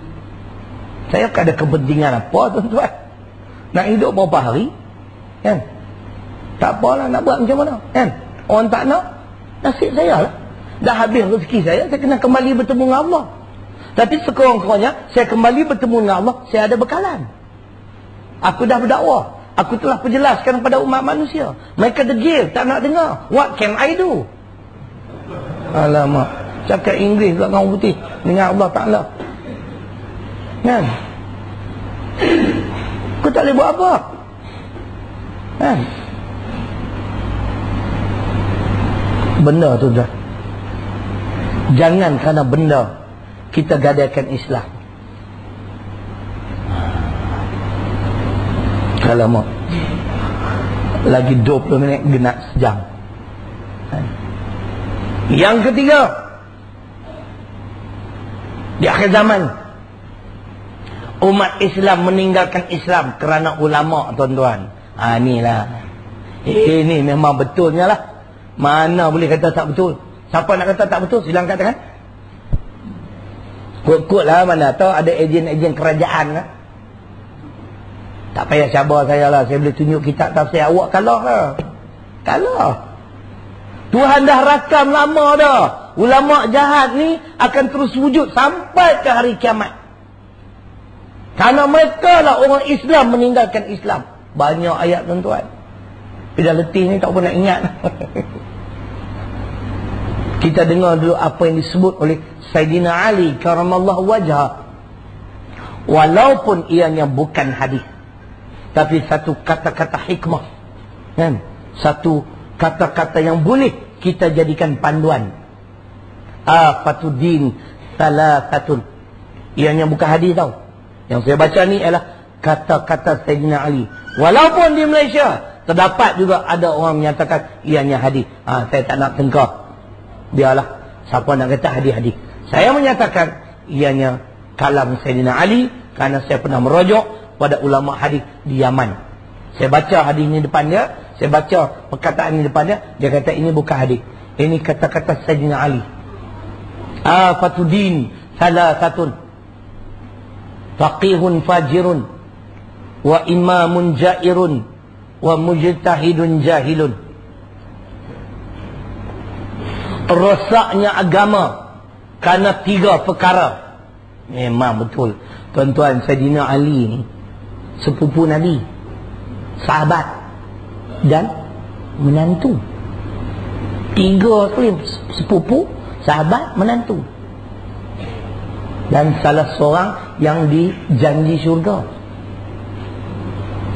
Speaker 1: Saya ada kepentingan apa tuan-tuan? Nak hidup berapa hari? Kan? Tak apalah nak buat macam mana, kan? Orang tak nak, nasib saya lah. Dah habis rezeki saya kena kembali bertemu dengan Allah. Tapi sekurang-kurangnya saya kembali bertemu dengan Allah, saya ada bekalan. Aku dah berdakwah, aku telah perjelaskan kepada umat manusia. Mereka degil, tak nak dengar. What can I do? Alamak, cakap Inggeris pula dengan orang putih dengan Allah Ta'ala. Kan? Aku tak boleh buat apa. Kan? Benda tu dah. Jangan kerana benda kita gadaikan Islam. Kalau mau lagi 20 minit genap sejam. Yang ketiga, di akhir zaman umat Islam meninggalkan Islam kerana ulama, tuan-tuan. Inilah. Ini memang betulnya lah. Mana boleh kata tak betul? Siapa nak kata tak betul? Silang katakan. Kut-kut lah, mana tahu ada ejen-ejen kerajaan lah. Tak payah cabar saya lah. Saya boleh tunjuk kitab tafsir awak kalah lah. Kalah. Tuhan dah rakam lama dah. Ulama jahat ni akan terus wujud sampai ke hari kiamat. Karena mereka lah orang Islam meninggalkan Islam. Banyak ayat, tuan-tuan. Tapi dah letih ni tak pernah ingat. Kita dengar dulu apa yang disebut oleh Sayyidina Ali karamallahu wajhah. Walaupun ianya bukan hadis, tapi satu kata-kata hikmah, kan? Satu kata-kata yang boleh kita jadikan panduan. Afatuddin thalathatun. Ianya bukan hadis tau. Yang saya baca ni ialah kata-kata Sayyidina Ali. Walaupun di Malaysia terdapat juga ada orang menyatakan ianya hadis. Saya tak nak tengkar. Biarlah siapa nak kata hadis-hadis. Saya menyatakan ianya kalam Sayyidina Ali kerana saya pernah merujuk pada ulama hadis di Yaman. Saya baca hadis ni depan dia, saya baca perkataan ni depan dia, dia kata ini bukan hadis. Ini kata-kata Sayyidina Ali. Afatuddin thalathatun. Faqihun fajirun wa imamun jairun wa mujtahidun jahilun. Rosaknya agama karena 3 perkara. Memang betul, tuan-tuan. Sayyidina Ali ni sepupu Nabi, sahabat dan menantu. 3 sekali, sepupu, sahabat, menantu. Dan salah seorang yang dijanji syurga.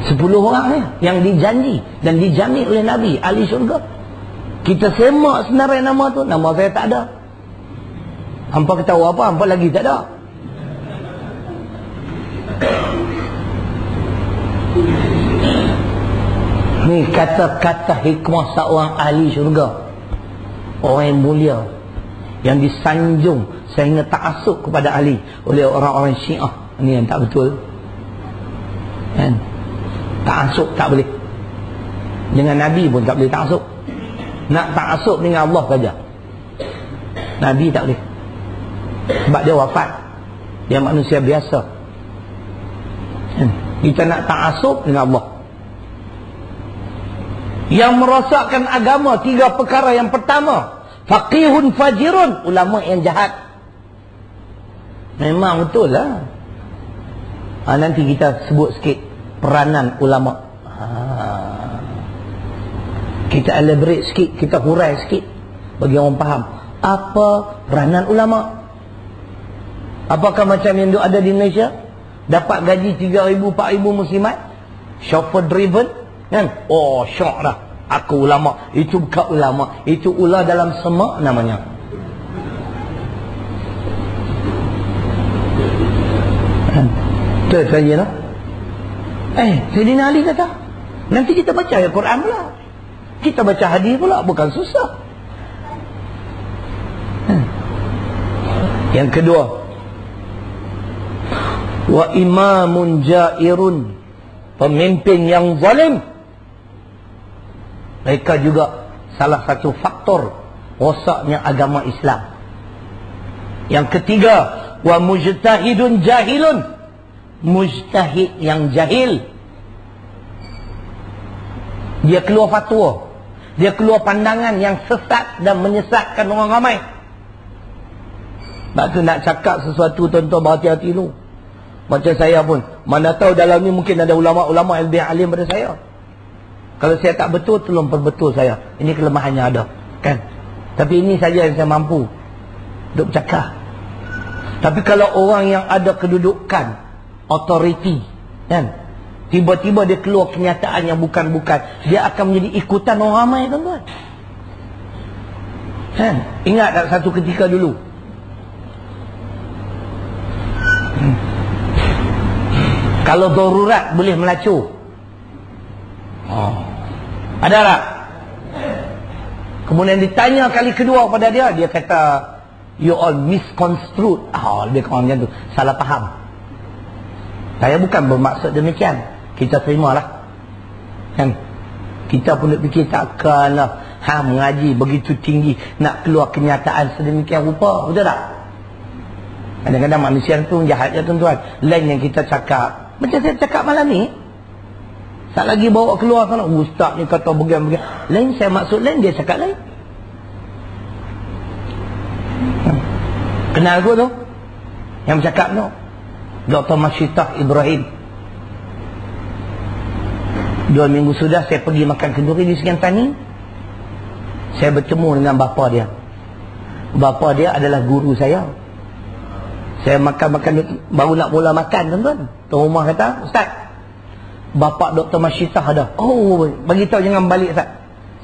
Speaker 1: 10 orang ni yang dijanji dan dijamin oleh Nabi ahli syurga. Kita semak senarai nama tu, nama saya tak ada. Hampa ketahu apa, hampa lagi tak ada. Ni kata-kata hikmah seorang ahli syurga, orang yang mulia, yang disanjung sehingga ta'assub kepada Ali oleh orang-orang Syiah. Ini yang tak betul, kan? Ta'assub tak boleh. Dengan Nabi pun tak boleh ta'assub. Nak ta'assub dengan Allah saja, Nabi tak boleh. Sebab dia wafat, dia manusia biasa. Kita nak ta'assub dengan Allah. Yang merosakkan agama 3 perkara. Yang pertama, faqihun fajirun, ulama yang jahat. Memang betul lah. Nanti kita sebut sikit peranan ulama. Kita elaborate sikit, kita hurai sikit bagi orang faham apa peranan ulama. Apakah macam yang ada di Malaysia, dapat gaji 3,000, 4,000 muslimat, chauffeur driven, kan? Oh, syok dah, aku ulama. Itu bukan ulama, itu ular dalam semak namanya. Betul saja lah. Sayyidina Ali kata, nanti kita baca ayat Quran pula, kita baca hadis pula, bukan susah. Yang kedua, wa imamun jairun, pemimpin yang zalim. Mereka juga salah satu faktor rosaknya agama Islam. Yang ketiga, wa mujtahidun jahilun, mujtahid yang jahil. Dia keluar fatwa, Dia keluar pandangan yang sesat dan menyesatkan orang ramai. Sebab tu nak cakap sesuatu tuan-tuan berhati-hati dulu. Macam saya pun, mana tahu dalam ni mungkin ada ulama-ulama yang lebih alim pada saya. Kalau saya tak betul, tolong perbetul saya. Ini kelemahannya ada, kan? Tapi ini saja yang saya mampu untuk bercakap. Tapi kalau orang yang ada kedudukan, authority, kan, tiba-tiba dia keluar kenyataan yang bukan-bukan, dia akan menjadi ikutan orang ramai, tuan-tuan. Kan? Ingat tak satu ketika dulu, kalau darurat boleh melacur. Ada tak? Kemudian ditanya kali kedua kepada dia, dia kata, you all misconstrued. Lebih kurang macam tu, salah faham. Saya bukan bermaksud demikian. Kita terimalah, kan? Kita pun nak fikir takkanlah mengaji begitu tinggi nak keluar kenyataan sedemikian rupa. Betul tak? Kadang-kadang manusia tu jahat je, tuan-tuan. Lain yang kita cakap, macam saya cakap malam ni, tak lagi bawa keluar kan, ustaz ni kata begini-begini. Lain saya maksud lain, dia cakap lain. Kenal aku tu yang bercakap tu, Dr. Masyitah Ibrahim. 2 minggu sudah saya pergi makan kenduri di Sekian Tani. Saya bertemu dengan bapa dia. Bapa dia adalah guru saya. Saya makan-makan, baru nak mula makan, tuan-tuan. Tuan rumah kata, ustaz, bapa Dr. Masyitah ada. Bagi tahu jangan balik, ustaz.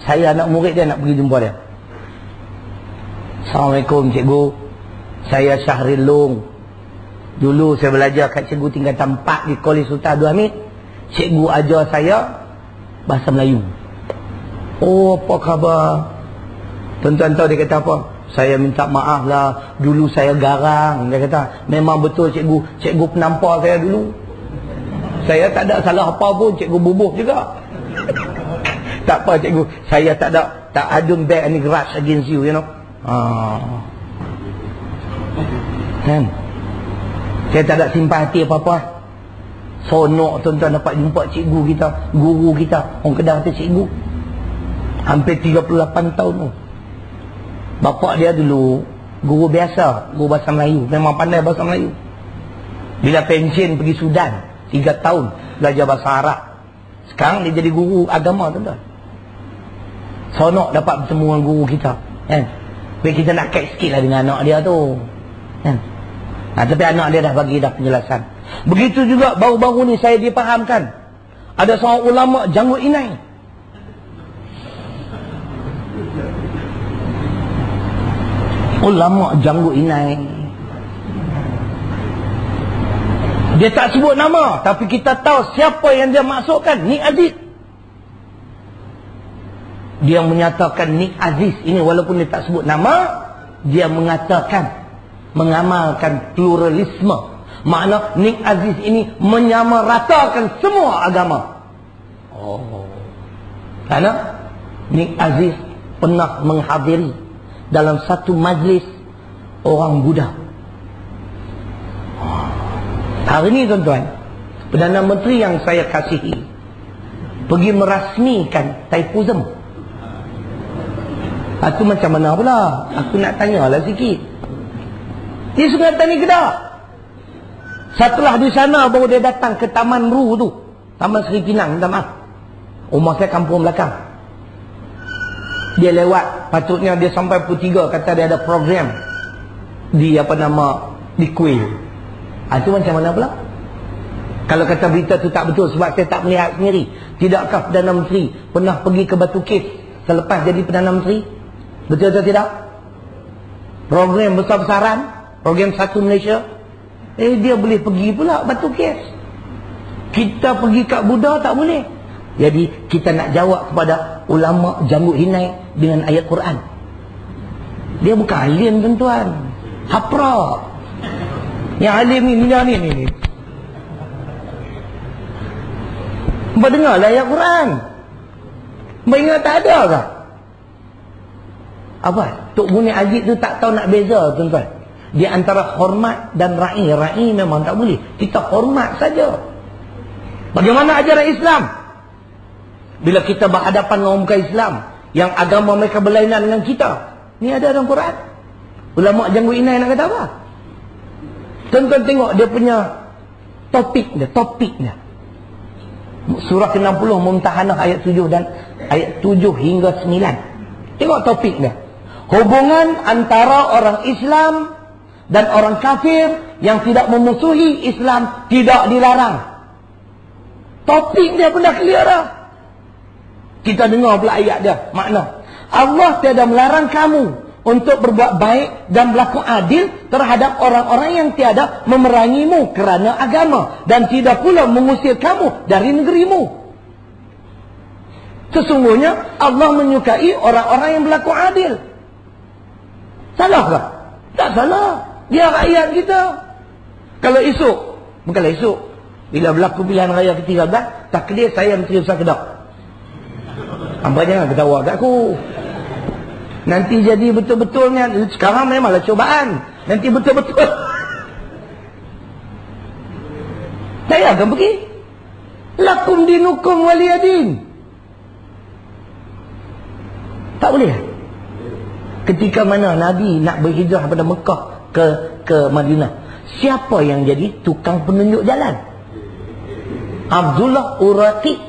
Speaker 1: Saya anak murid dia, nak pergi jumpa dia. Assalamualaikum cikgu. Saya Syahril Long. Dulu saya belajar kat cikgu tingkatan 4 di Kolej Sultan Abdul Hamid. Cikgu ajar saya bahasa Melayu. Apa khabar? Tuan-tuan tahu dia kata apa? Saya minta maaf lah, dulu saya garang. Dia kata, memang betul cikgu. Cikgu penampar saya dulu. Saya tak ada salah apa pun, cikgu bubuh juga. Tak apa cikgu, saya tak don't bear any grudge against you, you know. Kan? Saya tak ada simpati apa-apa. Sonok tuan-tuan dapat jumpa cikgu kita, guru kita. Orang Kedah kata cikgu. Hampir 38 tahun tu. Bapak dia dulu guru biasa, guru bahasa Melayu. Memang pandai bahasa Melayu. Bila pension pergi Sudan 3 tahun belajar bahasa Arab. Sekarang dia jadi guru agama, tuan-tuan. Sonok dapat bertemu dengan guru kita, kan? Tapi kita nak kait sikit lah dengan anak dia tu, kan? Tapi anak dia dah bagi dah penjelasan. Begitu juga baru-baru ni saya dipahamkan, ada seorang ulama janggut inai. Ulama janggut inai. Dia tak sebut nama, tapi kita tahu siapa yang dia maksudkan. Nik Aziz. Dia menyatakan Nik Aziz ini, walaupun dia tak sebut nama, dia mengatakan, mengamalkan pluralisme. Makna Nik Aziz ini menyamaratakan semua agama. Kerana Nik Aziz pernah menghadiri dalam satu majlis orang Buddha. Hari ini tuan-tuan, Perdana Menteri yang saya kasihi pergi merasmikan Taipoism. Itu macam mana pula? Aku nak tanyalah sikit. Di Sungai Tani Kedah. Setelah di sana baru dia datang ke Taman Ru tu, Taman Seri Pinang, minta maaf. Rumah saya kampung belakang. Dia lewat, patutnya dia sampai pukul 3, kata dia ada program di di kuil. Itu macam mana pula? Kalau kata berita tu tak betul, sebab saya tak melihat sendiri. Tidakkah Perdana Menteri pernah pergi ke Batu Kes selepas jadi Perdana Menteri? Betul atau tidak? Program besar-besaran, program Satu Malaysia. Dia boleh pergi pula Batu Kes. Kita pergi kat Buddha tak boleh. Jadi kita nak jawab kepada ulama janggut hinai dengan ayat Quran. Dia bukan alim, tuan-tuan. Hapra. Yang alim ni. Mendengarlah ayat Quran. Mengingat tak ada ke? Apa? Tok Buni Aziz tu tak tahu nak beza, tuan-tuan. Di antara hormat dan ra'i. Ra'i memang tak boleh. Kita hormat saja. Bagaimana ajaran Islam? Bila kita berhadapan dengan orang bukan Islam, yang agama mereka berlainan dengan kita. Ni ada dalam Quran. Ulama janggut inai nak kata apa? Tuan-tuan tengok dia punya topik dia. Surah ke-60 Mumtahanah ayat 7 dan ayat 7 hingga 9. Tengok topik dia. Hubungan antara orang Islam dan orang kafir yang tidak memusuhi Islam tidak dilarang. Topik dia pun dah clear dah. Kita dengar pula ayat dia. Makna Allah tiada melarang kamu untuk berbuat baik dan berlaku adil terhadap orang-orang yang tiada memerangimu kerana agama, dan tidak pula mengusir kamu dari negerimu. Sesungguhnya Allah menyukai orang-orang yang berlaku adil. Salah tak? Tak salah. Dia rakyat kita. Kalau esok, bukanlah esok, bila berlaku pilihan raya ke-13, takdir saya Menteri Besar Kedah. Hamba jangan ketawa kat aku. Nanti jadi betul-betulnya. Sekarang memanglah cubaan. Nanti betul-betul saya akan pergi. Lakum dinukum waliyadin. Tak boleh. Ketika mana Nabi nak berhijrah daripada Mekah ke Madinah, siapa yang jadi tukang penunjuk jalan? Abdullah Uraqi.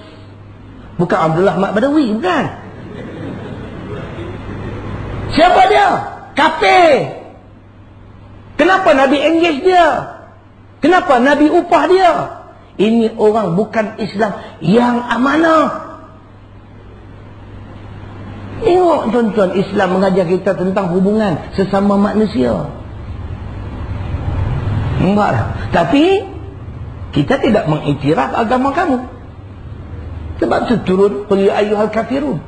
Speaker 1: Bukan Abdullah Mat Badawi, bukan. Siapa dia? Kafir. Kenapa Nabi engage dia? Kenapa Nabi upah dia? Ini orang bukan Islam yang amanah. Tengok tuan-tuan, Islam mengajar kita tentang hubungan sesama manusia. Enggak lah. Tapi kita tidak mengiktiraf agama kamu. Sebab itu turun qul ya ayyuhal kafirun.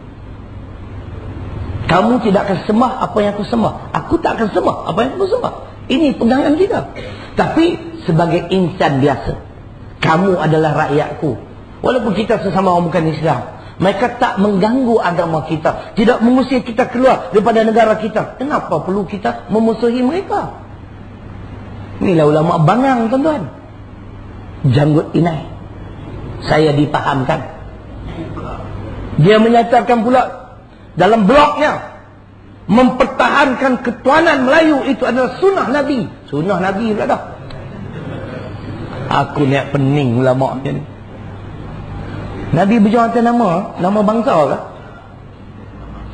Speaker 1: Kamu tidak akan sembah apa yang aku sembah. Aku tak akan sembah apa yang aku sembah. Ini pegangan kita. Tapi sebagai insan biasa, kamu adalah rakyatku. Walaupun kita sesama orang bukan Islam, mereka tak mengganggu agama kita, tidak mengusir kita keluar daripada negara kita. Kenapa perlu kita memusuhi mereka? Inilah ulama bangang, tuan-tuan. Janggut inai. Saya dipahamkan. Dia menyatakan pula dalam blognya, mempertahankan ketuanan Melayu itu adalah sunnah Nabi. Sunnah Nabi pula dah. Aku ni pening ulama ni. Nabi berjuang atas nama bangsa kah?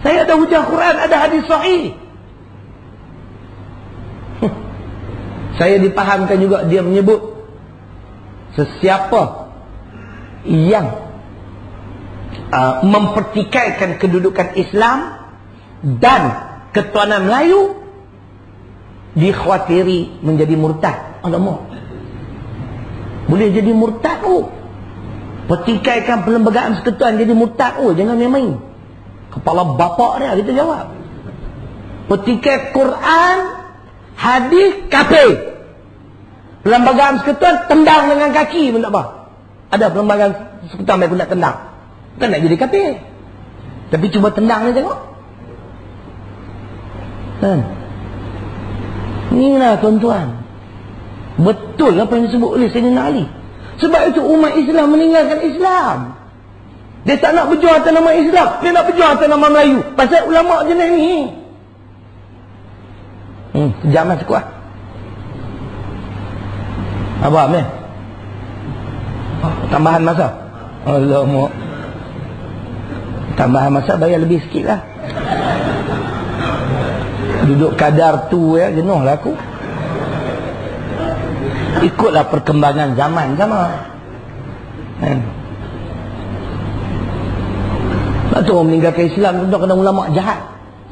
Speaker 1: Saya ada hujah Quran, ada hadis sahih. Saya dipahamkan juga dia menyebut sesiapa yang mempertikaikan kedudukan Islam dan ketuanan Melayu dikhawatiri menjadi murtad. Alamak, boleh jadi murtad. Pertikaikan perlembagaan persekutuan jadi murtad. Jangan main-main. Kepala bapak dia, kita jawab. Pertikai Quran, hadis, kafir. Perlembagaan persekutuan tendang dengan kaki pun tak apa. Ada perlembagaan persekutuan yang pun nak tendang. Bukan nak jadi kafir, tapi cuba tendang ni tengok. Kan? Inilah tuan-tuan, betul apa yang disebut oleh Sayyidina Ali. Sebab itu umat Islam meninggalkan Islam. Dia tak nak berjuang atas nama Islam, dia nak berjuang atas nama Melayu. Pasal ulama jenis ni. Sejam lah cukup lah. Abang ni tambahan masa. Alamak, tambahan masa bayar lebih sikit lah. Duduk kadar tu ya, jenuh lah aku. Ikutlah perkembangan zaman sama. Lepas tu orang meninggalkan Islam, tuan-tuan kena ulama jahat.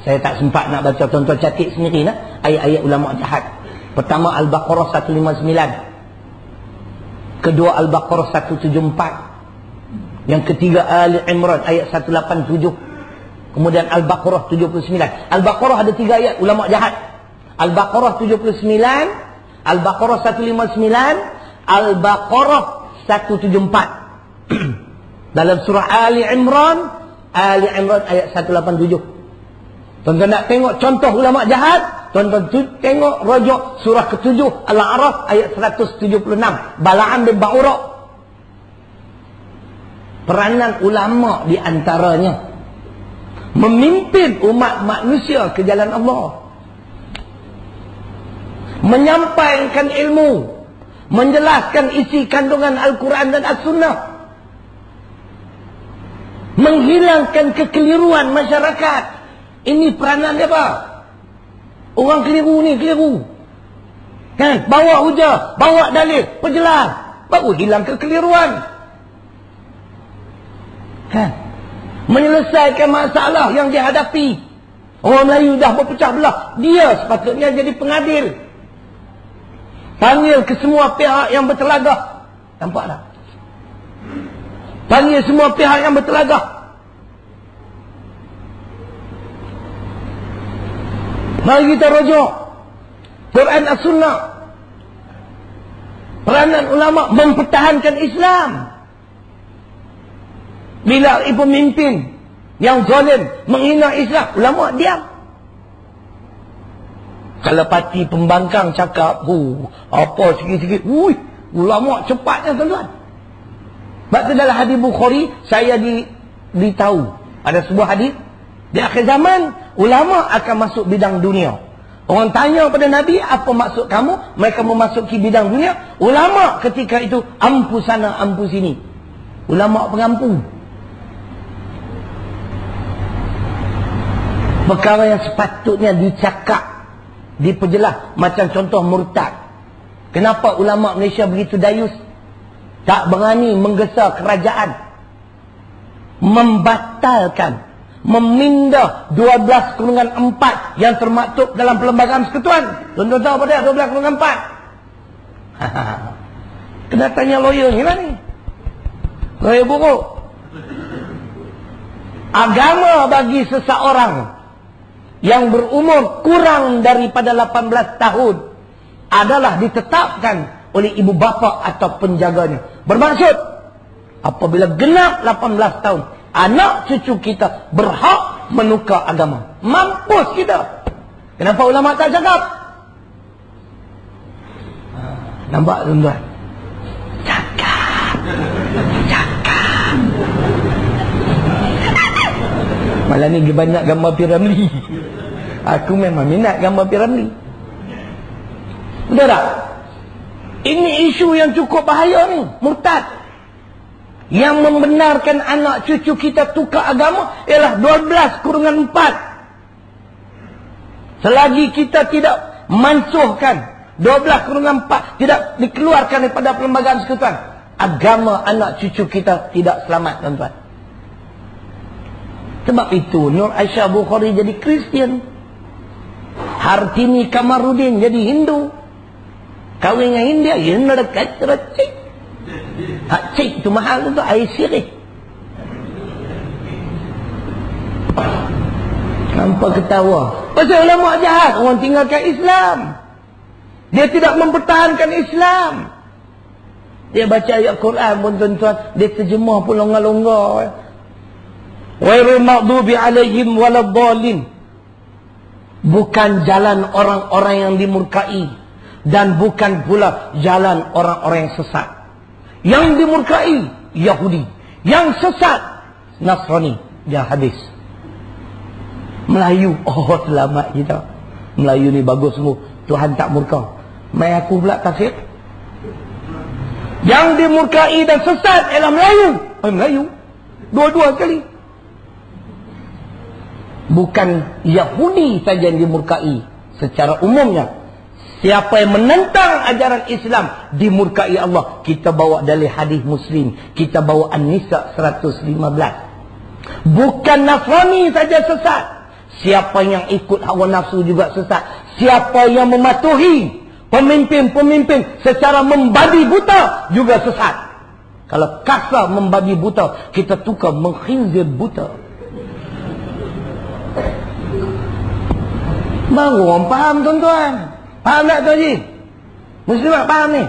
Speaker 1: Saya tak sempat nak baca, tuan-tuan catat sendiri lah ayat-ayat ulama jahat. Pertama Al-Baqarah 159. Kedua Al-Baqarah 174. Yang ketiga Ali Imran ayat 187. Kemudian Al-Baqarah 79. Al-Baqarah ada 3 ayat ulama jahat. Al-Baqarah 79, Al-Baqarah 159, Al-Baqarah 174. Dalam surah Ali Imran ayat 187. Tuan-tuan nak tengok contoh ulama jahat, tuan-tuan tengok rojok surah ke-7 Al-A'raf ayat 176. Bala'am bin Ba'ura. Peranan ulama di antaranya memimpin umat manusia ke jalan Allah, menyampaikan ilmu, menjelaskan isi kandungan Al-Quran dan As-Sunnah, menghilangkan kekeliruan masyarakat. Ini peranan dia, Pak. Orang keliru ni, keliru. Kan? Bawa hujah, bawa dalil, perjelas, baru hilang kekeliruan. Kan? Menyelesaikan masalah yang dihadapi. Orang Melayu dah berpecah belah, dia sepatutnya jadi pengadil. Panggil ke semua pihak yang bertelagah. Nampak tak? Panggil semua pihak yang bertelagah. Mari kita rujuk Quran As-Sunnah. Peranan ulama mempertahankan Islam. Bila pemimpin yang zalim menghina Islam, ulama diam. Kalau parti pembangkang cakap, apa sikit-sikit, ulama cepatnya tuan-tuan. Sebab tu dalam hadis Bukhari, saya ditahu ada sebuah hadis, di akhir zaman ulama akan masuk bidang dunia. Orang tanya pada Nabi, apa maksud kamu? Mereka memasuki bidang dunia. Ulama ketika itu ampu sana ampu sini. Ulama pengampu. Perkara yang sepatutnya dicakap, diperjelas, macam contoh murtad. Kenapa ulama Malaysia begitu dayus? Tak berani menggesa kerajaan, membatalkan, memindah 12/4 yang termaktub dalam Perlembagaan Persekutuan. Tuan-tuan tahu apa dia 12/4? Kena tanya lawyer ni lah ni. Lawyer buruk. Agama bagi seseorang yang berumur kurang daripada 18 tahun adalah ditetapkan oleh ibu bapa atau penjaganya. Bermaksud, apabila genap 18 tahun, anak cucu kita berhak menukar agama. Mampus kita. Kenapa ulama tak cakap? Nampak tuan-tuan? Cakap. Malah ni banyak gambar P.Ramlee. Aku memang minat gambar P.Ramlee. Betul tak? Ini isu yang cukup bahaya ni. Murtad. Yang membenarkan anak cucu kita tukar agama ialah 12/4. Selagi kita tidak mansuhkan 12/4, tidak dikeluarkan daripada Perlembagaan Persekutuan, agama anak cucu kita tidak selamat, tuan-tuan. Sebab itu Nur Aisyah Bukhari jadi Kristian, Hartini Kamarudin jadi Hindu. Kahwin dengan India, ya dekat cik. Hak cik tu mahal tu, air sirih. Nampak ketawa. Pasal ulama jahat, orang tinggalkan Islam. Dia tidak mempertahankan Islam. Dia baca ayat Quran pun tuan-tuan, dia terjemah pun longgar-longgar. Ghairul maghdubi alaihim waladdallin. Bukan jalan orang-orang yang dimurkai, dan bukan pula jalan orang-orang yang sesat. Yang dimurkai Yahudi, yang sesat Nasrani. Dia habis. Melayu, oh selamat kita. Melayu ni bagus semua, Tuhan tak murka. Mai aku pula kafir. Yang dimurkai dan sesat ialah Melayu. Melayu dua-dua sekali. Bukan Yahudi saja yang dimurkai. Secara umumnya, siapa yang menentang ajaran Islam dimurkai Allah. Kita bawa dalil hadis Muslim, kita bawa An-Nisa 115. Bukan Nasrani saja sesat. Siapa yang ikut hawa nafsu juga sesat. Siapa yang mematuhi pemimpin-pemimpin secara membabi buta juga sesat. Kalau kasar membabi buta, kita tukar mengkhinzir buta. Baru orang faham, tuan-tuan. Faham tak tu Haji? Muslimat faham ni?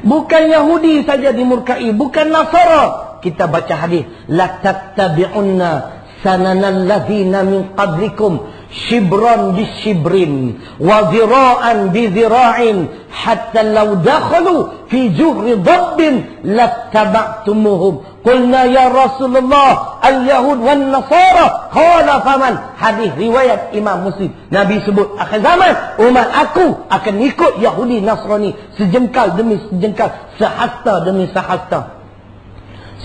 Speaker 1: Bukan Yahudi saja dimurkai, bukan Nasara. Kita baca hadis, la tattabi'unna sananal ladzina min qablikum shibran bi shibrin wa dhira'an bi dhira'in hatta law dakhalu fi juhri dhabbin lattaba'tumuhum. Qulna ya Rasulullah al-yahud wan nasara, qala faman. Hadis riwayat Imam Muslim. Nabi sebut akhir zaman umat aku akan ikut Yahudi Nasrani sejengkal demi sejengkal, sehasta demi sehasta.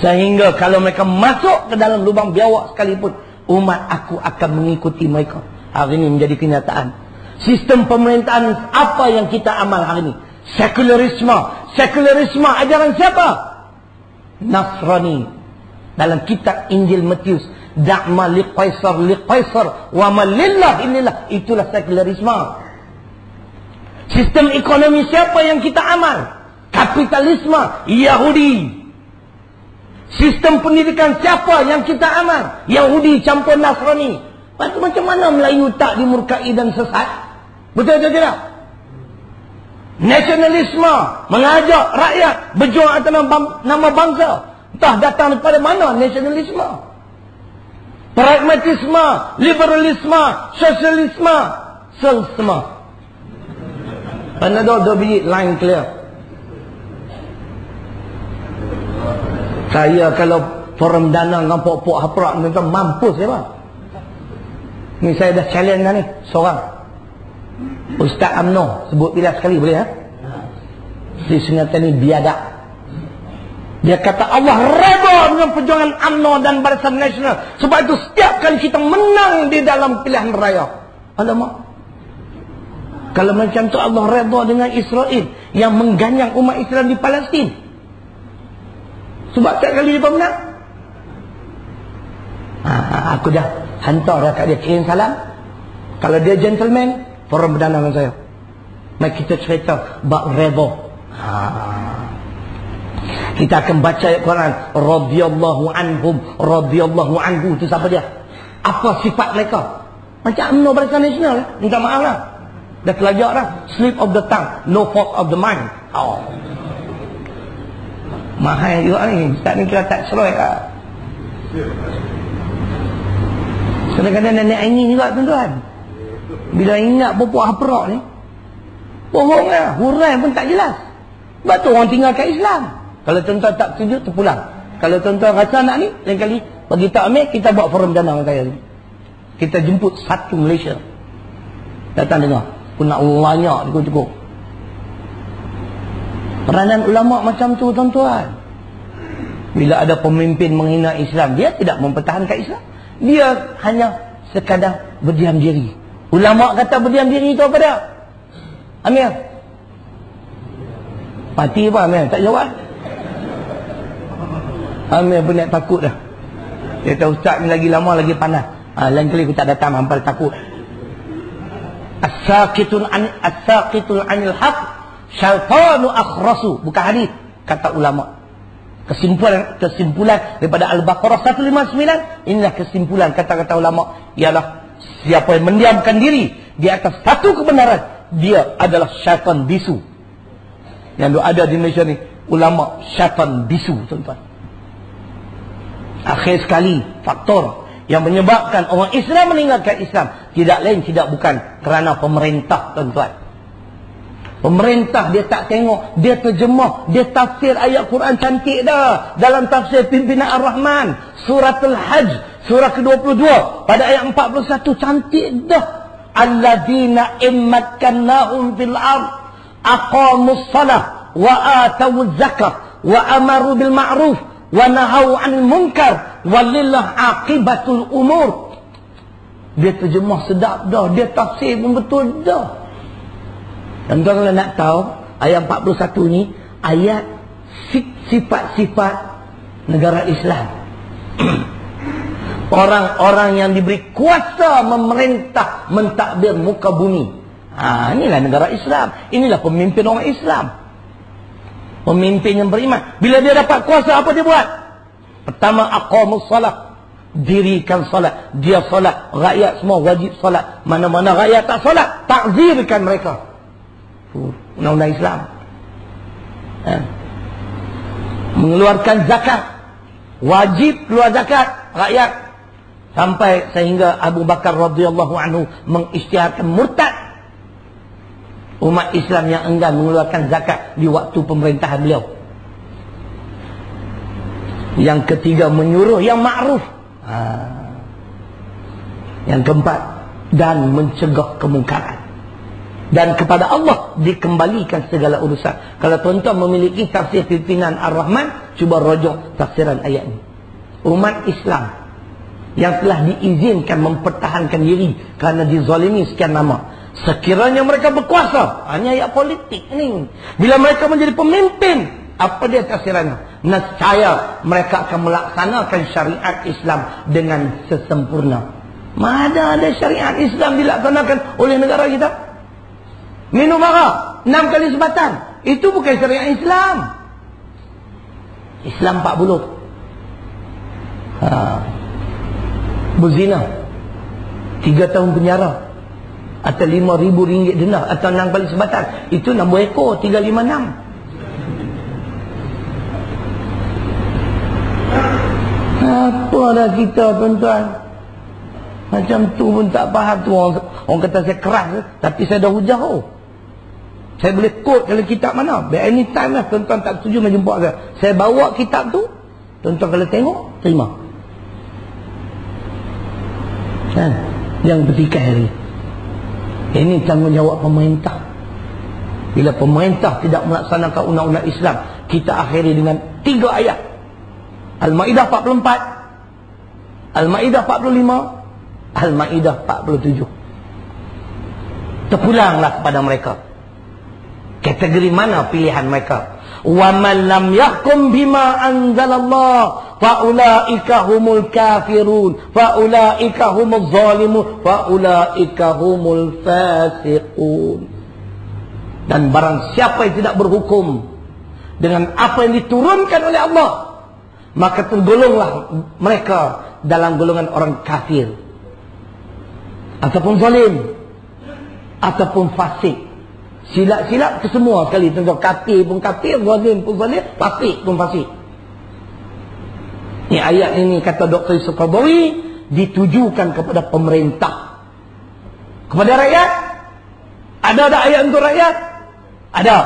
Speaker 1: Sehingga kalau mereka masuk ke dalam lubang biawak sekalipun, umat aku akan mengikuti mereka. Hari ini menjadi kenyataan. Sistem pemerintahan apa yang kita amal hari ini? Sekularisme. Sekularisme ajaran siapa? Nasrani. Dalam kitab Injil Matius, da'ma liqaisar wa ma lillah illallah. Itulah sekularisme. Sistem ekonomi siapa yang kita amal? Kapitalisme. Yahudi. Sistem pendidikan siapa yang kita amal? Yahudi campur Nasrani. Macam mana Melayu tak dimurkai dan sesat? Betul atau tidak? Nasionalisme, mengajak rakyat berjuang atas nama bangsa. Entah datang daripada mana nasionalisme. Pragmatisme, liberalisme, sosialisme, selsme. Panadol 2 biji, line clear. Saya kalau forum dana dengan pok-pok haprak minta mampus ya bang. Ni saya dah challenge dah ni seorang. Ustaz UMNO sebut bila sekali boleh ha? Di Sengatan ni biadab. Dia kata Allah redha dengan perjuangan UMNO dan Barisan Nasional. Sebab itu setiap kali kita menang di dalam pilihan raya. Alamak. Kalau macam tu Allah redha dengan Israel yang mengganyang umat Islam di Palestin. Sebab setiap kali dia menang. Aku dah hantar dah kat dia, kirim salam. Kalau dia gentleman, forum berdana dengan saya. Mari kita cerita bab redha. Kita akan baca ayat Quran, radhiyallahu anhum, radhiyallahu anhu. Itu siapa dia? Apa sifat mereka? Macam UMNO Barisan Nasional lah. Minta maaf lah. Dah kelajak lah. Slip of the tongue, no fault of the mind. Mahal juga ni. Ustaz ni kira tak seroy lah. Kadang-kadang nenek ini juga tuan-tuan. Bila ingat pupuk haprak ni, bohong lah. Hurai pun tak jelas. Sebab tu orang tinggal kat Islam. Kalau tuan-tuan tak setuju, terpulang. Kalau tuan-tuan rasa nak ni, lain kali bagi tak ambil, kita buat forum dana dengan saya ni. Kita jemput satu Malaysia. Datang dengar. Pun nak banyak cukup-cukup. Peranan ulama' macam tu tuan-tuan. Bila ada pemimpin menghina Islam, dia tidak mempertahankan Islam. Dia hanya sekadar berdiam diri. Ulama' kata berdiam diri itu apa dia? Amir? Mati apa Amir? Tak jawab. Amir pun nak takut dah. Dia tahu ustaz ni lagi lama lagi panas. Lain kali aku tak datang hampir takut. As-saqitul anil haq syaitanu akhrasu. Bukan hadis, kata ulama'. Kesimpulan daripada Al-Baqarah 159, inilah kesimpulan kata-kata ulama' ialah siapa yang mendiamkan diri di atas satu kebenaran, dia adalah syaitan bisu. Yang ada di Malaysia ni ulama' syaitan bisu tuan-tuan. Akhir sekali, faktor yang menyebabkan orang Islam meninggalkan Islam tidak lain tidak bukan kerana pemerintah tuan-tuan. Pemerintah dia tak tengok, dia terjemah, dia tafsir ayat Quran cantik dah. Dalam tafsir pimpinan Ar-Rahman, Suratul Hajj, surah ke-22, pada ayat 41, cantik dah. Alladzina immakkannahum fil ard, aqamus salah, wa atawuz zakah, wa amaru bil ma'ruf, wa nahau 'anil munkar, walillah aqibatul umur. Dia terjemah sedap dah, dia tafsir pun betul dah. Dan tuan kalau nak tahu, ayat 41 ni ayat sifat-sifat negara Islam. Orang-orang yang diberi kuasa memerintah, mentadbir muka bumi. Inilah negara Islam. Inilah pemimpin orang Islam. Pemimpin yang beriman. Bila dia dapat kuasa, apa dia buat? Pertama, aqamus salat. Dirikan salat. Dia salat. Rakyat semua wajib salat. Mana-mana rakyat tak salat, takzirkan mereka. Undang-undang Islam. Mengeluarkan zakat. Wajib keluar zakat rakyat. Sampai sehingga Abu Bakar radhiyallahu anhu mengisytiharkan murtad umat Islam yang enggan mengeluarkan zakat di waktu pemerintahan beliau. Yang ketiga, menyuruh yang ma'ruf. Yang keempat, dan mencegah kemungkaran. Dan kepada Allah dikembalikan segala urusan. Kalau tuan-tuan memiliki tafsir pimpinan Ar-Rahman, cuba rujuk tafsiran ayat ini. Umat Islam yang telah diizinkan mempertahankan diri kerana dizalimi sekian lama, sekiranya mereka berkuasa, hanya ayat politik ini, bila mereka menjadi pemimpin, apa dia tafsirannya? Nescaya mereka akan melaksanakan syariat Islam dengan sesempurna. Mana ada syariat Islam dilaksanakan oleh negara kita? Minum arak 6 kali sebatang, itu bukan syariat Islam. Islam 40. Berzina 3 tahun penjara, atau 5,000 ringgit denda, atau 6 kali sebatang, itu 6 ekor 356. Apa dah kita, tuan-tuan? Macam tu pun tak faham tu. Orang kata saya keras, tapi saya dah hujah. Saya boleh quote dalam kitab mana. By any time lah, tuan-tuan tak setuju nak jumpa saya. Saya bawa kitab tu, tuan-tuan kalau tengok, terima. Yang bertikai hari. Ini tanggungjawab pemerintah. Bila pemerintah tidak melaksanakan undang-undang Islam, kita akhiri dengan 3 ayat. Al-Ma'idah 44, Al-Ma'idah 45, Al-Ma'idah 47. Terpulanglah kepada mereka. Kategori mana pilihan mereka? Wa man lam yahkum bima anzalallah fa ulaika humul kafirun fa ulaika humuz zalimun fa ulaika humul fasiqun. Dan barang siapa yang tidak berhukum dengan apa yang diturunkan oleh Allah, maka tergolonglah mereka dalam golongan orang kafir, ataupun zalim, ataupun fasik. Silap-silap ke semua sekali. Tentang kafir pun kafir, zalim pun zalim, fasik pun fasik. Ini ayat ini, kata Dr. Yusuf Qaradawi, ditujukan kepada pemerintah. Kepada rakyat, ada ayat untuk rakyat? Ada.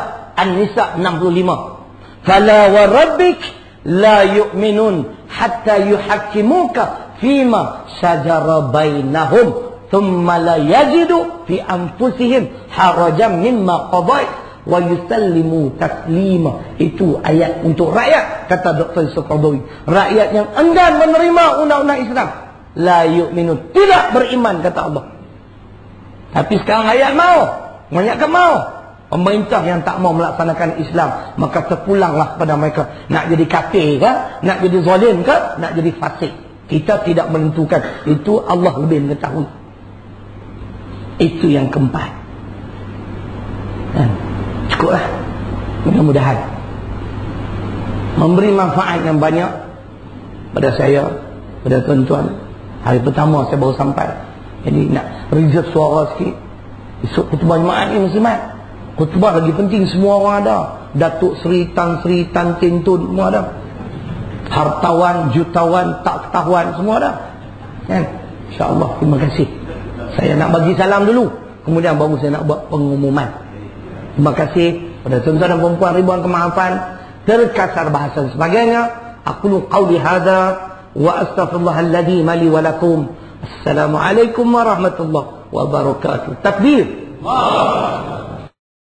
Speaker 1: An-Nisa 65. Fala wa rabbik la yu'minun hatta yuhakkimuka fima syajara bainahum thumma la yajidu fi anfusihim harajan mimma qadait wa yusallimu taslima. Itu ayat untuk rakyat, kata Dr. Yusuf Qaradawi. Rakyat yang enggan menerima undang-undang Islam, la yu'minun, tidak beriman, kata Allah. Tapi sekarang rakyat mau, banyakkan mau. Pemerintah yang tak mau melaksanakan Islam, maka terpulanglah pada mereka. Nak jadi kafir ke? Nak jadi zalim ke? Nak jadi fasik? Kita tidak menentukan. Itu Allah lebih mengetahui. Itu yang keempat. Cukuplah. Mudah-mudahan memberi manfaat yang banyak pada saya, pada tuan-tuan. Hari pertama saya baru sampai, jadi nak reserve suara sikit. Esok khutbah jemaat ni muslimat. Khutbah lagi penting, semua orang ada. Datuk Seri, Tan Seri, Tan Tintun, semua ada. Hartawan, jutawan, tak ketahuan, semua ada. Kan? InsyaAllah, terima kasih. Saya nak bagi salam dulu, kemudian baru saya nak buat pengumuman. Terima kasih pada tuan-tuan dan perempuan, ribuan kemaafan. Terkasar bahasa dan sebagainya. Aqulu qawli hadha wa astaghfirullahalladzi li wa lakum. Assalamualaikum warahmatullahi wabarakatuh. Takbir.